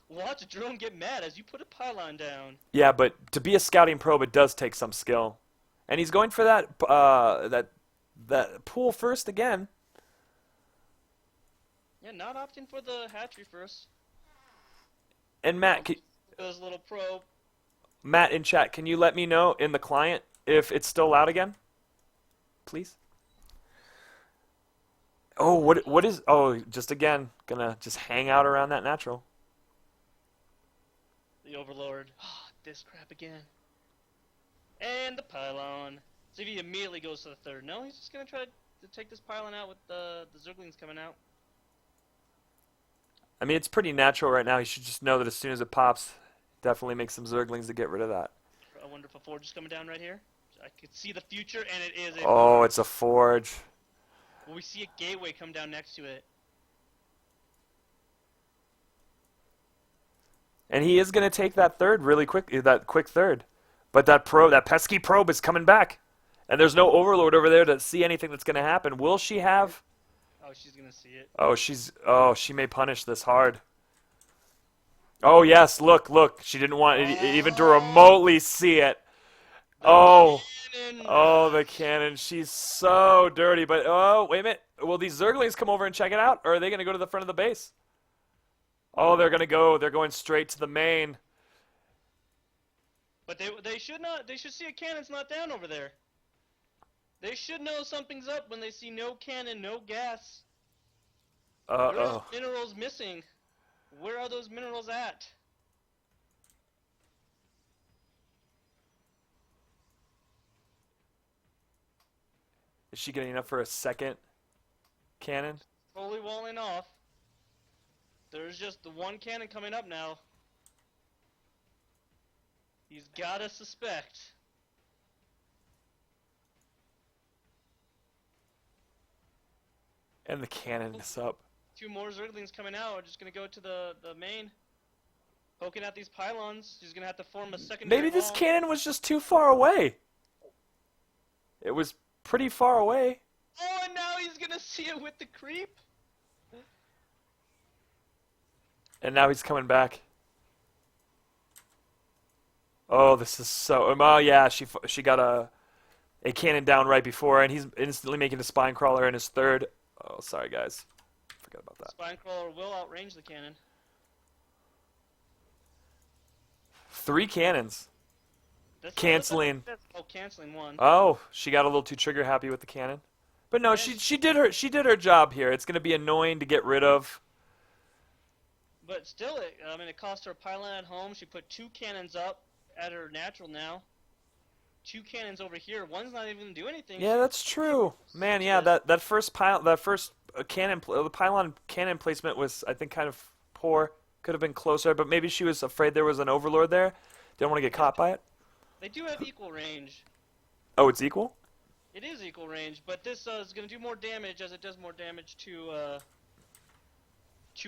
Watch a drone get mad as you put a pylon down. Yeah, but to be a scouting probe, it does take some skill. And he's going for that pool first again. Yeah, not opting for the hatchery first. And Matt, Goes a little probe. Matt in chat, can you let me know in the client if it's still loud again? Please. Oh, what is... Oh, just again, gonna just hang out around that natural. The Overlord. This crap again. And the pylon. See if he immediately goes to the third. No, he's just gonna try to take this pylon out with the Zerglings coming out. I mean, it's pretty natural right now. You should just know that as soon as it pops, definitely make some Zerglings to get rid of that. I wonder if a forge is coming down right here. I could see the future, and it is a Oh, forge. it's a forge. Well, we see a gateway come down next to it. And he is going to take that third really quick, that quick third. But that pesky probe is coming back. And there's no overlord over there to see anything that's going to happen. Will she have? Oh, she's gonna see it. She may punish this hard. Oh, yes, look. She didn't want even to remotely see it. Oh. Cannon. Oh, the cannon. She's so dirty. But, oh, wait a minute. Will these Zerglings come over and check it out? Or are they going to go to the front of the base? Oh, they're going to go. They're going straight to the main. But they should not. They should see a cannon's not down over there. They should know something's up when they see no cannon, no gas. Where are Uh-oh. those minerals missing? Where are those minerals at? Is she getting enough for a second cannon? Totally walling off. There's just the one cannon coming up now. He's gotta suspect. And the cannon is up. Two more Zerglings coming out are just gonna go to the main. Poking at these pylons. She's gonna have to form a secondary Maybe this wall. cannon was just too far away. It was pretty far away. Oh, and now he's gonna see it with the creep. And now he's coming back. Oh, this is so... Oh, yeah, she got a cannon down right before, and he's instantly making a spine crawler in his third. Oh, sorry, guys. Forgot about that. Spine crawler will outrange the cannon. 3 cannons. Canceling. Oh, canceling one. Oh, she got a little too trigger happy with the cannon. But no, she did her job here. It's going to be annoying to get rid of. But still, it cost her a pylon at home. She put 2 cannons up at her natural now. 2 cannons over here. One's not even gonna do anything. Yeah, that's true. Man, yeah, that first cannon, the pylon cannon placement was, I think, kind of poor. Could have been closer, but maybe she was afraid there was an overlord there. Didn't want to get caught by it. They do have equal range. Oh, it's equal? It is equal range, but this is gonna do more damage as it does more damage to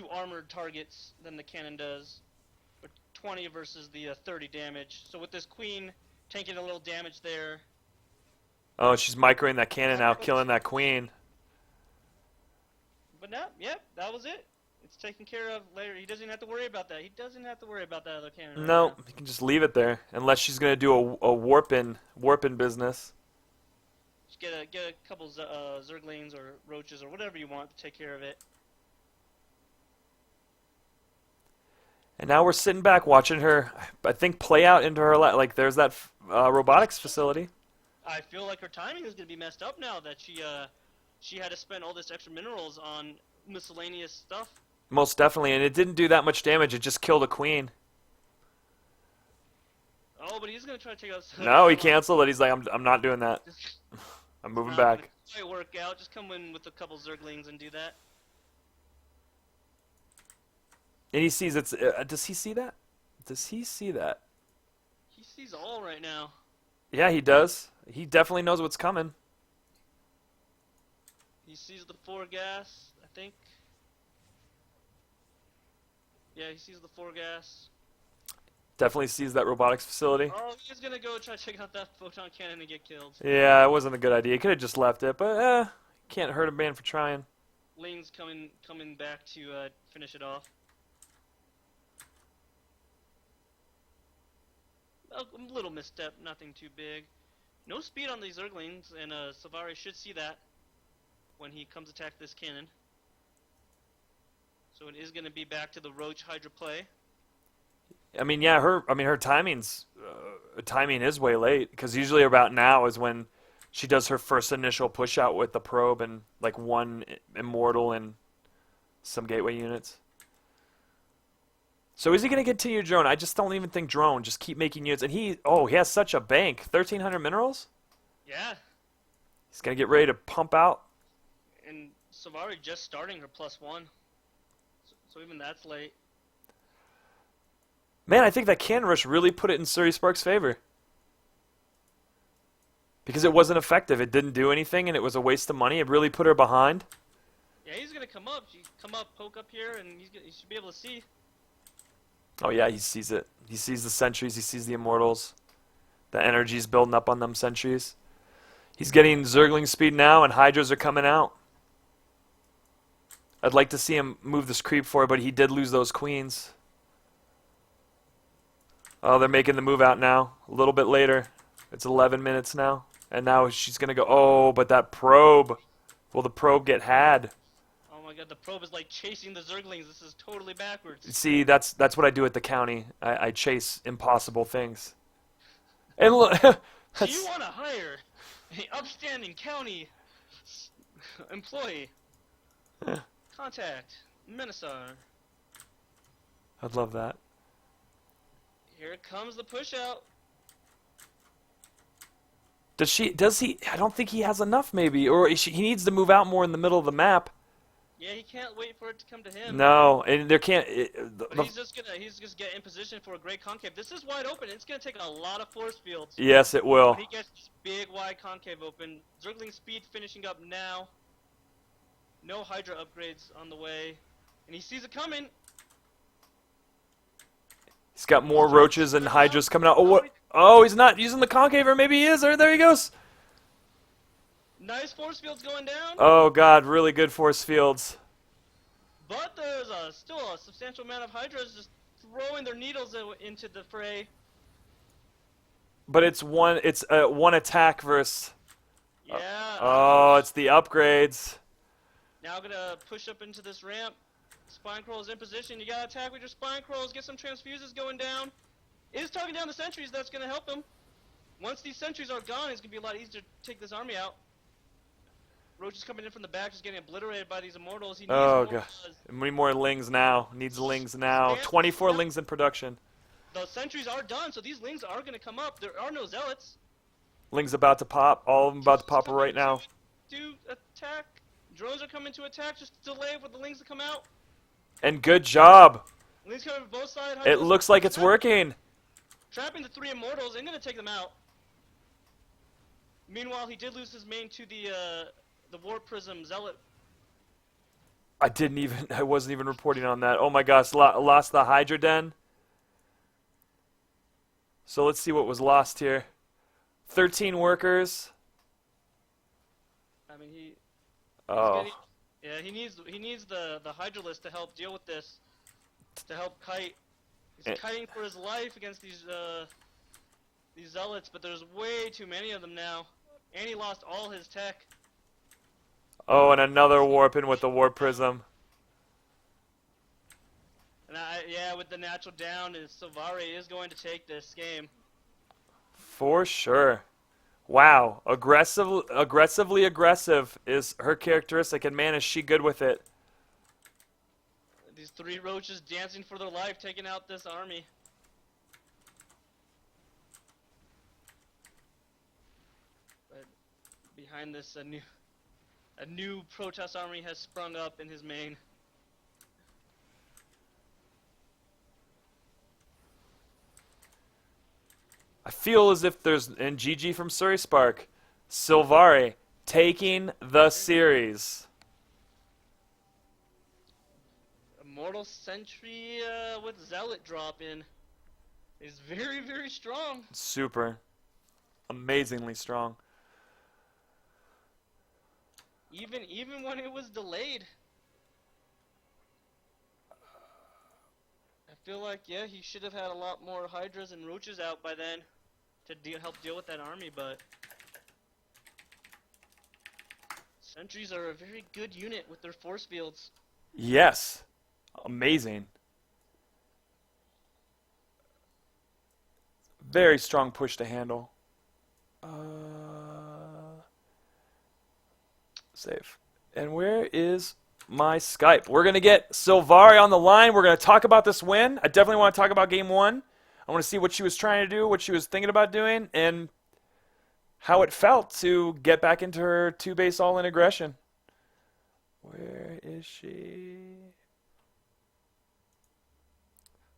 armored targets than the cannon does. But 20 versus the 30 damage. So with this queen taking a little damage there. Oh, she's microing that cannon out, killing that queen. But no, yep, that was it. It's taken care of later. He doesn't have to worry about that. He doesn't have to worry about that other cannon. No, Right now. you can just leave it there, unless she's gonna do a warping business. Just get a couple Zerglings or roaches or whatever you want to take care of it. And now we're sitting back watching her, I think, play out into her like there's that robotics facility. I feel like her timing is gonna be messed up now that she had to spend all this extra minerals on miscellaneous stuff. Most definitely, and it didn't do that much damage. It just killed a queen. Oh, but he's gonna try to take out. No, he canceled it. He's like, I'm not doing that. I'm moving back. Might work out. Just come in with a couple Zerglings and do that. And he sees it's. Does he see that? Does he see that? He sees all right now. Yeah, he does. He definitely knows what's coming. He sees the 4 gas, I think. Yeah, he sees the 4 gas. Definitely sees that robotics facility. Oh, he's gonna go try to check out that photon cannon and get killed. Yeah, it wasn't a good idea. He could have just left it, but can't hurt a man for trying. Ling's coming back to finish it off. A little misstep, nothing too big. No speed on these Zerglings, and Silvare should see that when he comes attack this cannon. So it is going to be back to the Roach Hydra play. I mean, yeah, her timing's timing is way late because usually about now is when she does her first initial push out with the probe and like 1 immortal and some gateway units. So is he going to continue drone? I just don't even think drone. Just keep making units. And he has such a bank. 1,300 minerals? Yeah, He's going to get ready to pump out. and Silvare just starting her +1, so even that's late. Man, I think that can rush really put it in SurySpark's favor. Because it wasn't effective. It didn't do anything, and it was a waste of money. It really put her behind. Yeah, he's gonna come up. She come up, poke up here, and he should be able to see. Oh, yeah, he sees it. He sees the sentries. He sees the immortals. The energy's building up on them sentries. He's getting Zergling speed now, and Hydras are coming out. I'd like to see him move this creep forward, but he did lose those queens. Oh, they're making the move out now. A little bit later. It's 11 minutes now. And now she's going to go, oh, but that probe. Will the probe get had? Oh my god, the probe is like chasing the Zerglings. This is totally backwards. See, that's what I do at the county. I chase impossible things. And look, Do you want to hire an upstanding county employee? Contact Menisar. I'd love that. Here comes the push out. Does he? I don't think he has enough, maybe. Or he needs to move out more in the middle of the map. Yeah, he can't wait for it to come to him. No, and there can't. But he's just get in position for a great concave. This is wide open. It's gonna take a lot of force fields. Yes, it will. He gets this big wide concave open. Zergling speed finishing up now. No Hydra upgrades on the way, and he sees it coming. He's got more roaches and hydras coming out. Oh, what? Oh, he's not using the concave, or maybe he is. Or there he goes. Nice force fields going down. Oh God, really good force fields. But there's still a substantial amount of Hydras just throwing their needles into the fray. But it's one attack versus. Yeah. Oh, it's the upgrades. Now gonna push up into this ramp. Spine Crawl's in position. You gotta attack with your Spine Crawls. Get some transfuses going down. It is talking down the sentries. That's gonna help him. Once these sentries are gone, it's gonna be a lot easier to take this army out. Roach is coming in from the back, just getting obliterated by these immortals. He needs Oh more, God. Many more lings now. Needs lings now. 24 lings in production. The sentries are done, so these lings are gonna come up. There are no zealots. Lings about to pop. All of them about to pop right now. To attack. Drones are coming to attack. Just delay for the lings to come out. And good job. Lings coming from both sides. It looks like it's working. Trapping the 3 immortals and gonna take them out. Meanwhile, he did lose his main to the Warp Prism Zealot. I wasn't even reporting on that. Oh my gosh, lost the Hydra Den. So let's see what was lost here. 13 workers. I mean, Oh. yeah, he needs the Hydralist to help deal with this, to help kite. He's kiting for his life against these zealots, but there's way too many of them now, and he lost all his tech. Oh, and another warp in with the Warp Prism. And yeah, with the natural down, Silvare is going to take this game. For sure. Wow, aggressively aggressive is her characteristic, and man, is she good with it. These 3 roaches dancing for their life, taking out this army. But behind this, a new Protoss army has sprung up in his main. I feel as if there's, and GG from SurySpark, Silvare taking the series. Immortal Sentry with Zealot drop in is very, very strong. Super. Amazingly strong. Even when it was delayed. I feel like, yeah, he should have had a lot more Hydras and Roaches out by then to help deal with that army, but Sentries are a very good unit with their force fields. Yes. Amazing. Very strong push to handle. Save. And where is my Skype. We're going to get Silvare on the line. We're going to talk about this win. I definitely want to talk about game one. I want to see what she was trying to do, what she was thinking about doing, and how it felt to get back into her two-base all-in aggression. Where is she?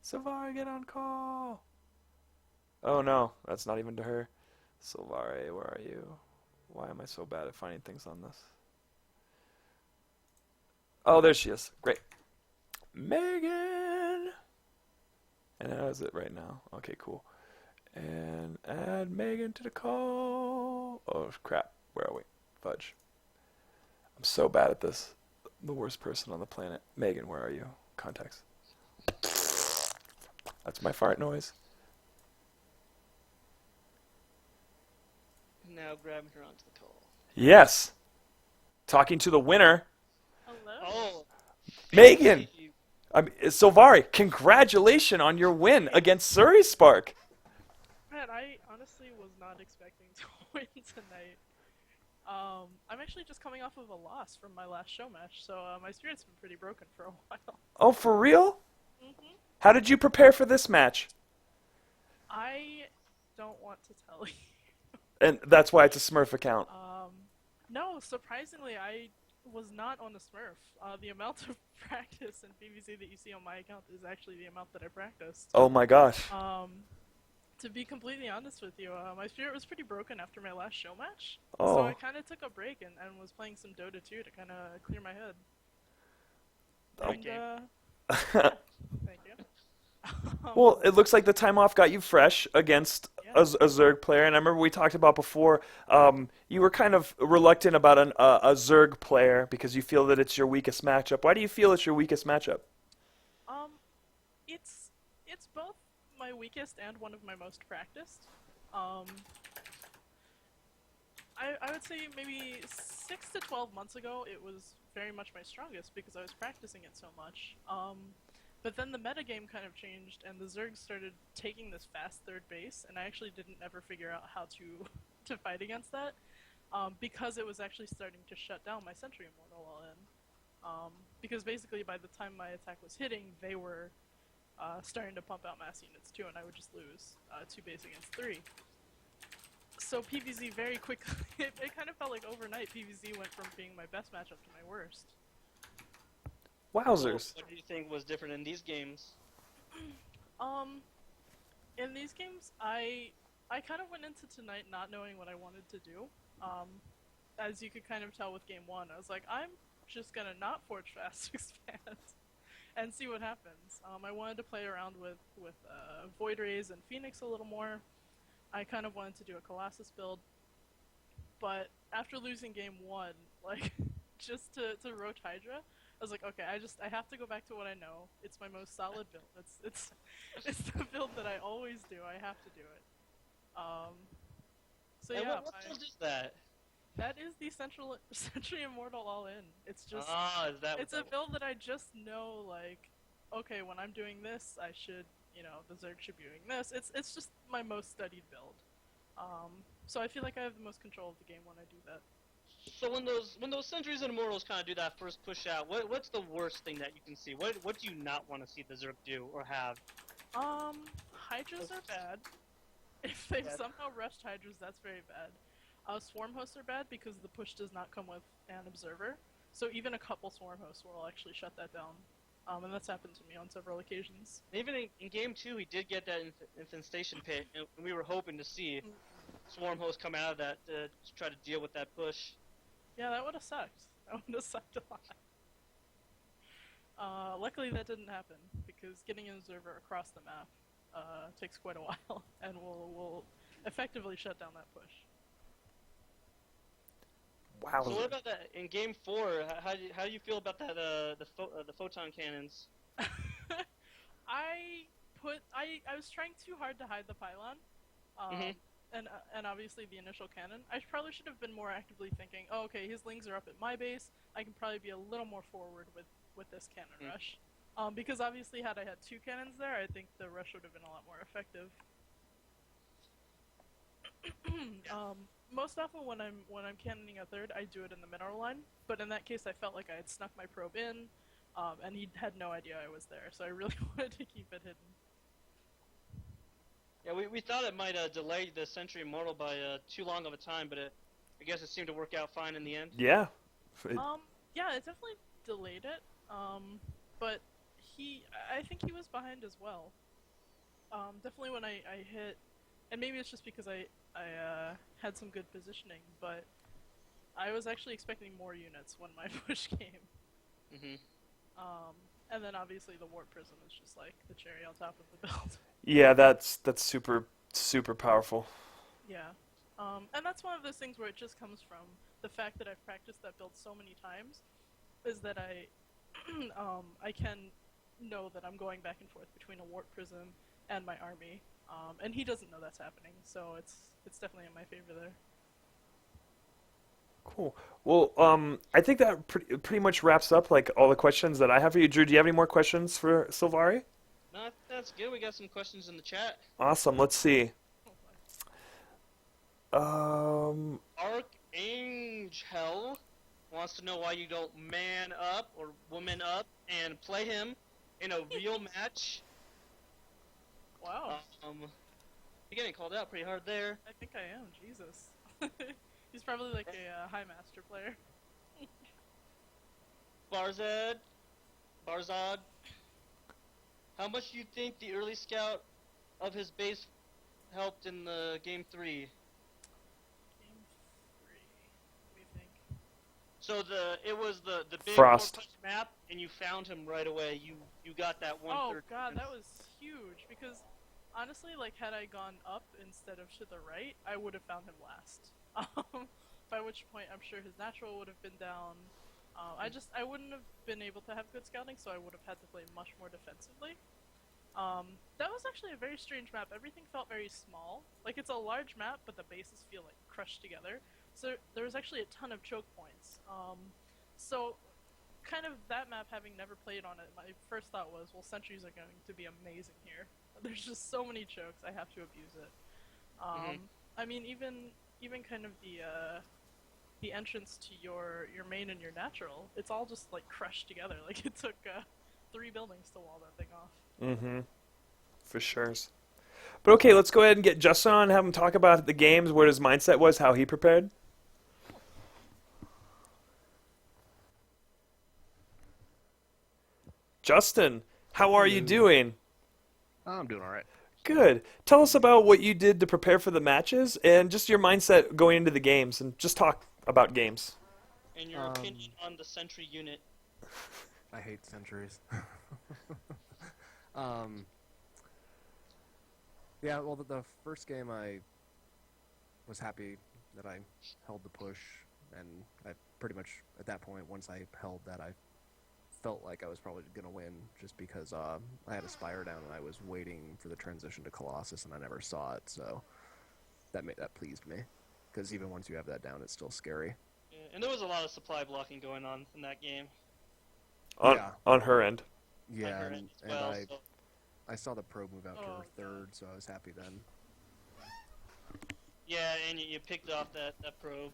Silvare, get on call. Oh no, that's not even to her. Silvare, where are you? Why am I so bad at finding things on this? Oh, there she is. Great. Megan! And how is it right now? Okay, cool. And add Megan to the call. Oh, crap. Where are we? Fudge. I'm so bad at this. I'm the worst person on the planet. Megan, where are you? Contacts. That's my fart noise. Now grabbing her onto the call. Yes. Talking to the winner. Hello. Oh, Megan! Silvare, congratulations on your win against SurySpark. Man, I honestly was not expecting to win tonight. I'm actually just coming off of a loss from my last show match, so my spirit's been pretty broken for a while. Oh, for real? Mm-hmm. How did you prepare for this match? I don't want to tell you. And that's why it's a Smurf account. No, surprisingly, I was not on the Smurf. The amount of practice in PvZ that you see on my account is actually the amount that I practiced. Oh my gosh. To be completely honest with you, my spirit was pretty broken after my last show match. Oh. So I kind of took a break and was playing some Dota 2 to kind of clear my head. And, yeah, thank you. Well, it looks like the time off got you fresh against a Zerg player, and I remember we talked about before, you were kind of reluctant about a Zerg player because you feel that it's your weakest matchup. Why do you feel it's your weakest matchup? It's both my weakest and one of my most practiced. I would say maybe 6 to 12 months ago it was very much my strongest because I was practicing it so much. But then the metagame kind of changed and the Zergs started taking this fast third base, and I actually didn't ever figure out how to fight against that because it was actually starting to shut down my Sentry Immortal all in. Because basically by the time my attack was hitting, they were starting to pump out mass units too, and I would just lose 2 base against 3. So PvZ very quickly, it kind of felt like overnight PvZ went from being my best matchup to my worst. Wowzers. What do you think was different in these games? In these games, I kind of went into tonight not knowing what I wanted to do. As you could kind of tell with game 1, I was like, I'm just gonna not Forge Fast Expand and see what happens. I wanted to play around with Void Rays and Phoenix a little more. I kind of wanted to do a Colossus build, but after losing game 1, like, just to Roach Hydra, I was like, okay, I have to go back to what I know. It's my most solid build. It's the build that I always do. I have to do it. So and yeah, what build is that? That is the Sentry Immortal all in. It's just is that it's a build that I just know, like, okay, when I'm doing this, I should, the Zerg should be doing this. It's just my most studied build. So I feel like I have the most control of the game when I do that. So when those Sentries and Immortals kind of do that first push out, what's the worst thing that you can see? What do you not want to see the Zerg do or have? Hydras are bad. If they've somehow rushed Hydras, that's very bad. Swarm hosts are bad because the push does not come with an observer. So even a couple Swarm hosts will actually shut that down. And that's happened to me on several occasions. Even in game 2, he did get that infestation pit, and we were hoping to see Swarm hosts come out of that to try to deal with that push. Yeah, that would have sucked. That would have sucked a lot. Luckily that didn't happen, because getting an observer across the map takes quite a while, and will effectively shut down that push. Wow. Oh, So what about that in game 4? How do you feel about that the photon cannons? I was trying too hard to hide the pylon, and obviously the initial cannon. I probably should have been more actively thinking, oh, okay, his lings are up at my base. I can probably be a little more forward with this cannon rush. Because obviously, had I had 2 cannons there, I think the rush would have been a lot more effective. most often when I'm cannoning a third, I do it in the mineral line. But in that case, I felt like I had snuck my probe in, and he had no idea I was there. So I really wanted to keep it hidden. Yeah, we thought it might delay the Century Immortal by too long of a time, but I guess it seemed to work out fine in the end. Yeah. Yeah, it definitely delayed it. But I think he was behind as well. Definitely when I hit, and maybe it's just because I had some good positioning, but I was actually expecting more units when my push came. Mhm. And then obviously the warp prism is just like the cherry on top of the build. Yeah, that's super super powerful. Yeah. And that's one of those things where it just comes from the fact that I've practiced that build so many times, is that I can know that I'm going back and forth between a warp prism and my army. And he doesn't know that's happening, so it's definitely in my favor there. Cool. Well, I think that pretty much wraps up like all the questions that I have for you. Drew, do you have any more questions for Silvari? No, that's good. We got some questions in the chat. Awesome. Let's see. Oh, boy. Archangel wants to know why you don't man up or woman up and play him in a real match. Wow. You're getting called out pretty hard there. I think I am. Jesus. He's probably like a high master player. Barzad, how much do you think the early scout of his base helped in the game 3? Game 3. What do you think? So it was the big Frost. 4-punch map, and you found him right away. You got that 1/3. Oh god, that was huge, because honestly, like, had I gone up instead of to the right, I would have found him last. By which point I'm sure his natural would have been down. I wouldn't have been able to have good scouting, so I would have had to play much more defensively. That was actually a very strange map. Everything felt very small. Like, it's a large map, but the bases feel like crushed together. So there was actually a ton of choke points. So kind of that map, having never played on it, my first thought was, well, sentries are going to be amazing here. There's just so many chokes, I have to abuse it. I mean, even kind of the entrance to your main and your natural, it's all just like crushed together. Like, it took 3 buildings to wall that thing off. Mm-hmm. For sure. But okay, let's go ahead and get Justin on and have him talk about the games, what his mindset was, how he prepared. Justin, how are you doing? I'm doing all right. Good. Tell us about what you did to prepare for the matches and just your mindset going into the games, and just talk about games. And your opinion on the sentry unit. I hate centuries. Yeah, well, the first game I was happy that I held the push, and I pretty much, at that point, once I held that, I felt like I was probably going to win, just because I had a Spire down and I was waiting for the transition to Colossus and I never saw it, so that pleased me. Because even once you have that down, it's still scary. Yeah, and there was a lot of supply blocking going on in that game. On her end. Yeah, On her and end as well, I so. I saw the probe move out to her Oh, third, so I was happy then. Yeah, and you picked off that probe.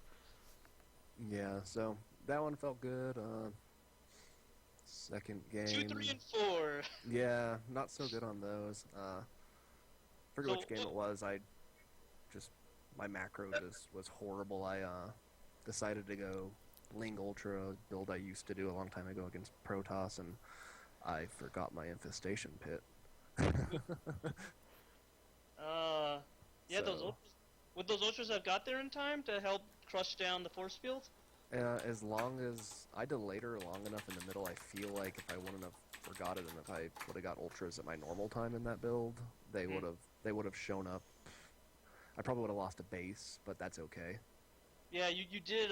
Yeah, so that one felt good. Second game. 2, 3, and 4. Yeah, not so good on those. Forget So which game it was. My macro just was horrible. I decided to go Ling Ultra build I used to do a long time ago against Protoss, and I forgot my infestation pit. Yeah, those So- ultras, would those ultras have got there in time to help crush down the force field? As long as I delayed her long enough in the middle, I feel like if I wouldn't have forgot it, and if I would have got ultras at my normal time in that build, they would have shown up. I probably would have lost a base, but that's okay. Yeah, you did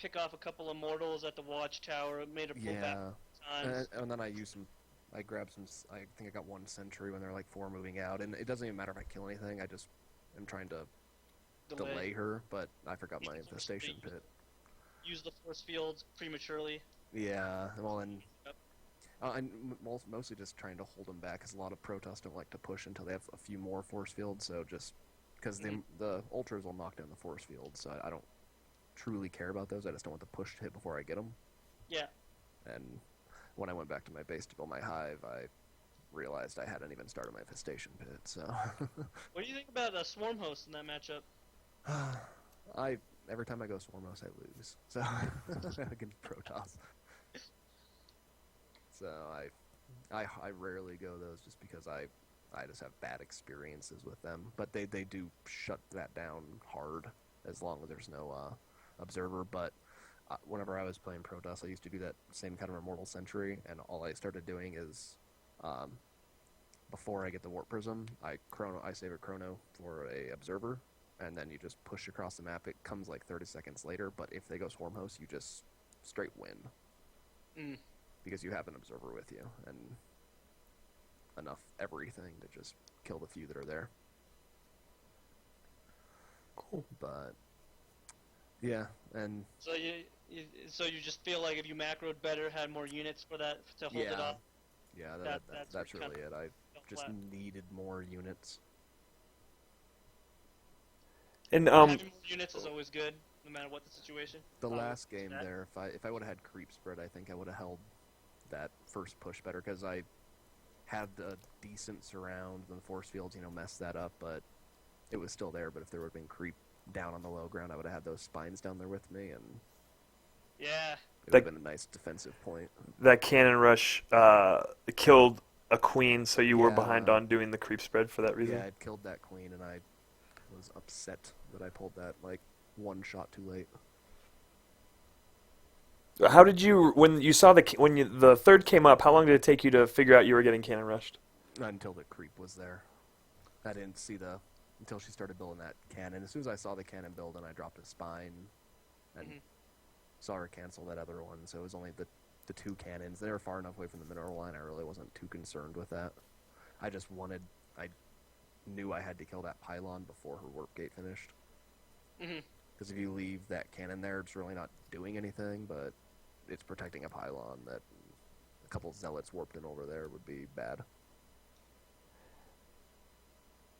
pick off a couple of mortals at the watchtower. It made a pull back Yeah, times. and then I grabbed some. I think I got 1 sentry when they're like 4 moving out, and it doesn't even matter if I kill anything. I just am trying to delay her, but I forgot my infestation pit. Use the force fields prematurely. Yeah, well, and Yep. mostly just trying to hold them back, because a lot of Protoss don't like to push until they have a few more force fields, so just because the ultras will knock down the force field, so I don't truly care about those. I just don't want the push to hit before I get them. Yeah. And when I went back to my base to build my hive, I realized I hadn't even started my infestation pit. So What do you think about Swarm Host in that matchup? every time I go Swarm Host, I lose. So against Protoss. So I rarely go those just because I just have bad experiences with them. But they do shut that down hard as long as there's no observer. But whenever I was playing Protoss, I used to do that same kind of Immortal Sentry, and all I started doing is before I get the Warp Prism, I save a chrono for a observer, and then you just push across the map. It comes like 30 seconds later, but if they go Swarm Host, you just straight win. Because you have an observer with you, and enough everything to just kill the few that are there. Cool. But yeah, and So you just feel like if you macroed better, had more units for that to hold it off. yeah, That's really it. I just flat. needed more units. And Having more units is always good, no matter what the situation. The last game there, if I would have had creep spread, I think I would have held that first push better, because I had a decent surround, and the force fields, messed that up, but it was still there. But if there would have been creep down on the low ground, I would have had those spines down there with me, and Yeah. it would have been a nice defensive point. that cannon rush killed a queen, so you were behind on doing the creep spread for that reason. Yeah, I'd killed that queen, and I was upset that I pulled that one shot too late. How did you, when you saw the third came up, how long did it take you to figure out you were getting cannon rushed? Not until the creep was there. I didn't see until she started building that cannon. As soon as I saw the cannon build, and I dropped a spine, and saw her cancel that other one. So it was only the two cannons. They were far enough away from the mineral line. I really wasn't too concerned with that. I knew I had to kill that pylon before her warp gate finished. Because if you leave that cannon there, it's really not doing anything, but it's protecting a pylon that a couple zealots warped in over there would be bad.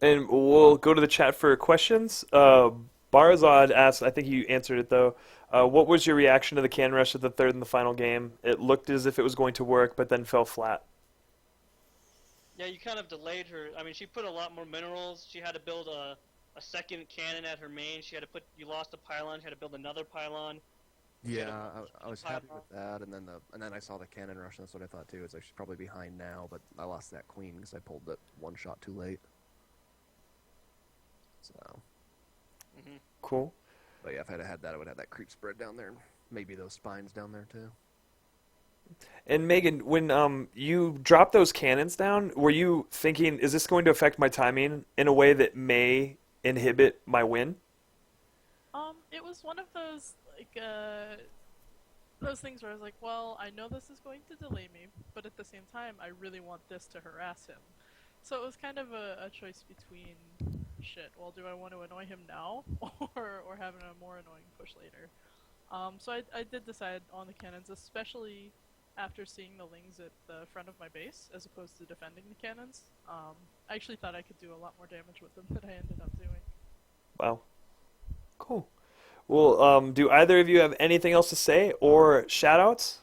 And we'll go to the chat for questions. Barazad asked, I think you answered it though, what was your reaction to the cannon rush at the third and the final game? It looked as if it was going to work, but then fell flat. Yeah, you kind of delayed her. I mean, she put a lot more minerals. She had to build a second cannon at her main. You lost a pylon. She had to build another pylon. Yeah, I was happy with that, and then I saw the cannon rush, and that's what I thought too. It's like she's probably behind now, but I lost that queen because I pulled that one shot too late. So. Cool. But yeah, if I'd have had that, I would have that creep spread down there, and maybe those spines down there too. And Megan, when you dropped those cannons down, were you thinking, is this going to affect my timing in a way that may inhibit my win? It was one of those those things where I was like, well, I know this is going to delay me, but at the same time, I really want this to harass him. So it was kind of a choice between, shit, well, do I want to annoy him now, or have a more annoying push later? So I did decide on the cannons, especially after seeing the lings at the front of my base, as opposed to defending the cannons. I actually thought I could do a lot more damage with them than I ended up doing. Wow. Cool. Well, do either of you have anything else to say or shout-outs?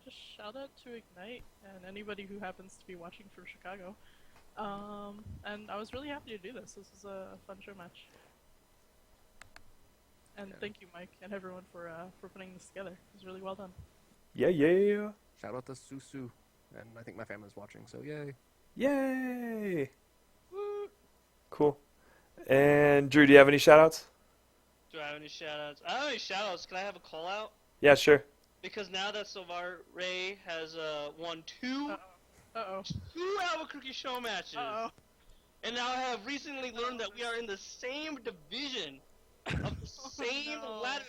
Just shout out to Ignite and anybody who happens to be watching from Chicago. And I was really happy to do this. This was a fun show match. And thank you, Mike, and everyone for putting this together. It was really well done. Yeah. Shout out to Susu, and I think my family's watching, so yay. Yay! Woo. Cool. And Drew, do you have any shout-outs? Do I have any shoutouts? I don't have any shoutouts. Can I have a call out? Yeah, sure. Because now that Silvare has won two Albuquerque show matches, and now I have recently learned that we are in the same division of the same ladder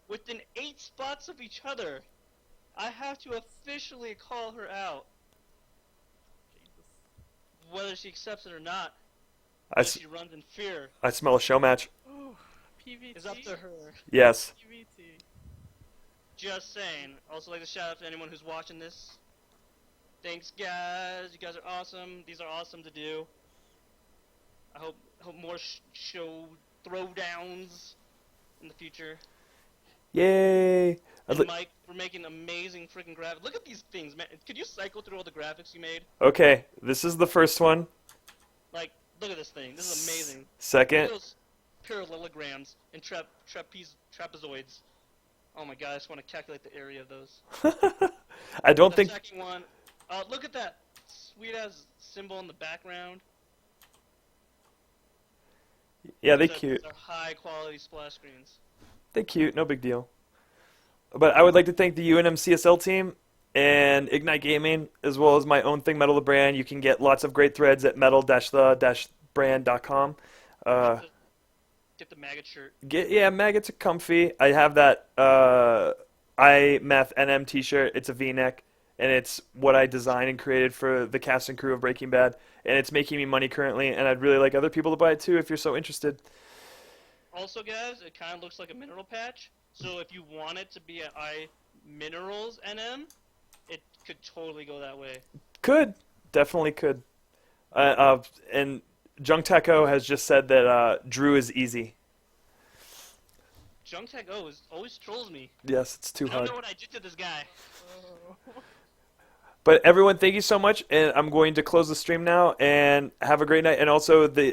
within 8 spots of each other, I have to officially call her out. Jesus. Whether she accepts it or not, I she runs in fear. smell a show match. Ooh, PVT. It's up to her. Yes. PVT. Just saying. Also, like to shout out to anyone who's watching this. Thanks, guys. You guys are awesome. These are awesome to do. I hope more show throwdowns in the future. Yay! And Mike, we're making amazing freaking graphics. Look at these things, man. Could you cycle through all the graphics you made? Okay, this is the first one. Like, look at this thing. This is amazing. Look Second. at those parallelograms and trapezoids. Oh my god, I just want to calculate the area of those. I don't The think. second one, look at that sweet ass symbol in the background. Yeah, they Those cute. are high quality splash screens. They cute. No big deal. But I would like to thank the UNM CSL team and Ignite Gaming, as well as my own thing, Metal the Brand. You can get lots of great threads at metal-the-brand.com. Get the maggot shirt. Maggots are comfy. I have that iMeth NM t-shirt. It's a V-neck, and it's what I designed and created for the cast and crew of Breaking Bad, and it's making me money currently, and I'd really like other people to buy it too if you're so interested. Also, guys, it kind of looks like a mineral patch. So if you want it to be an iMinerals NM, it could totally go that way. Could. Definitely could. And Junk Taco has just said that Drew is easy. Junktech always trolls me. Yes, it's too I don't hard. know what I did to this guy. But everyone, thank you so much, and I'm going to close the stream now, and have a great night. And also, the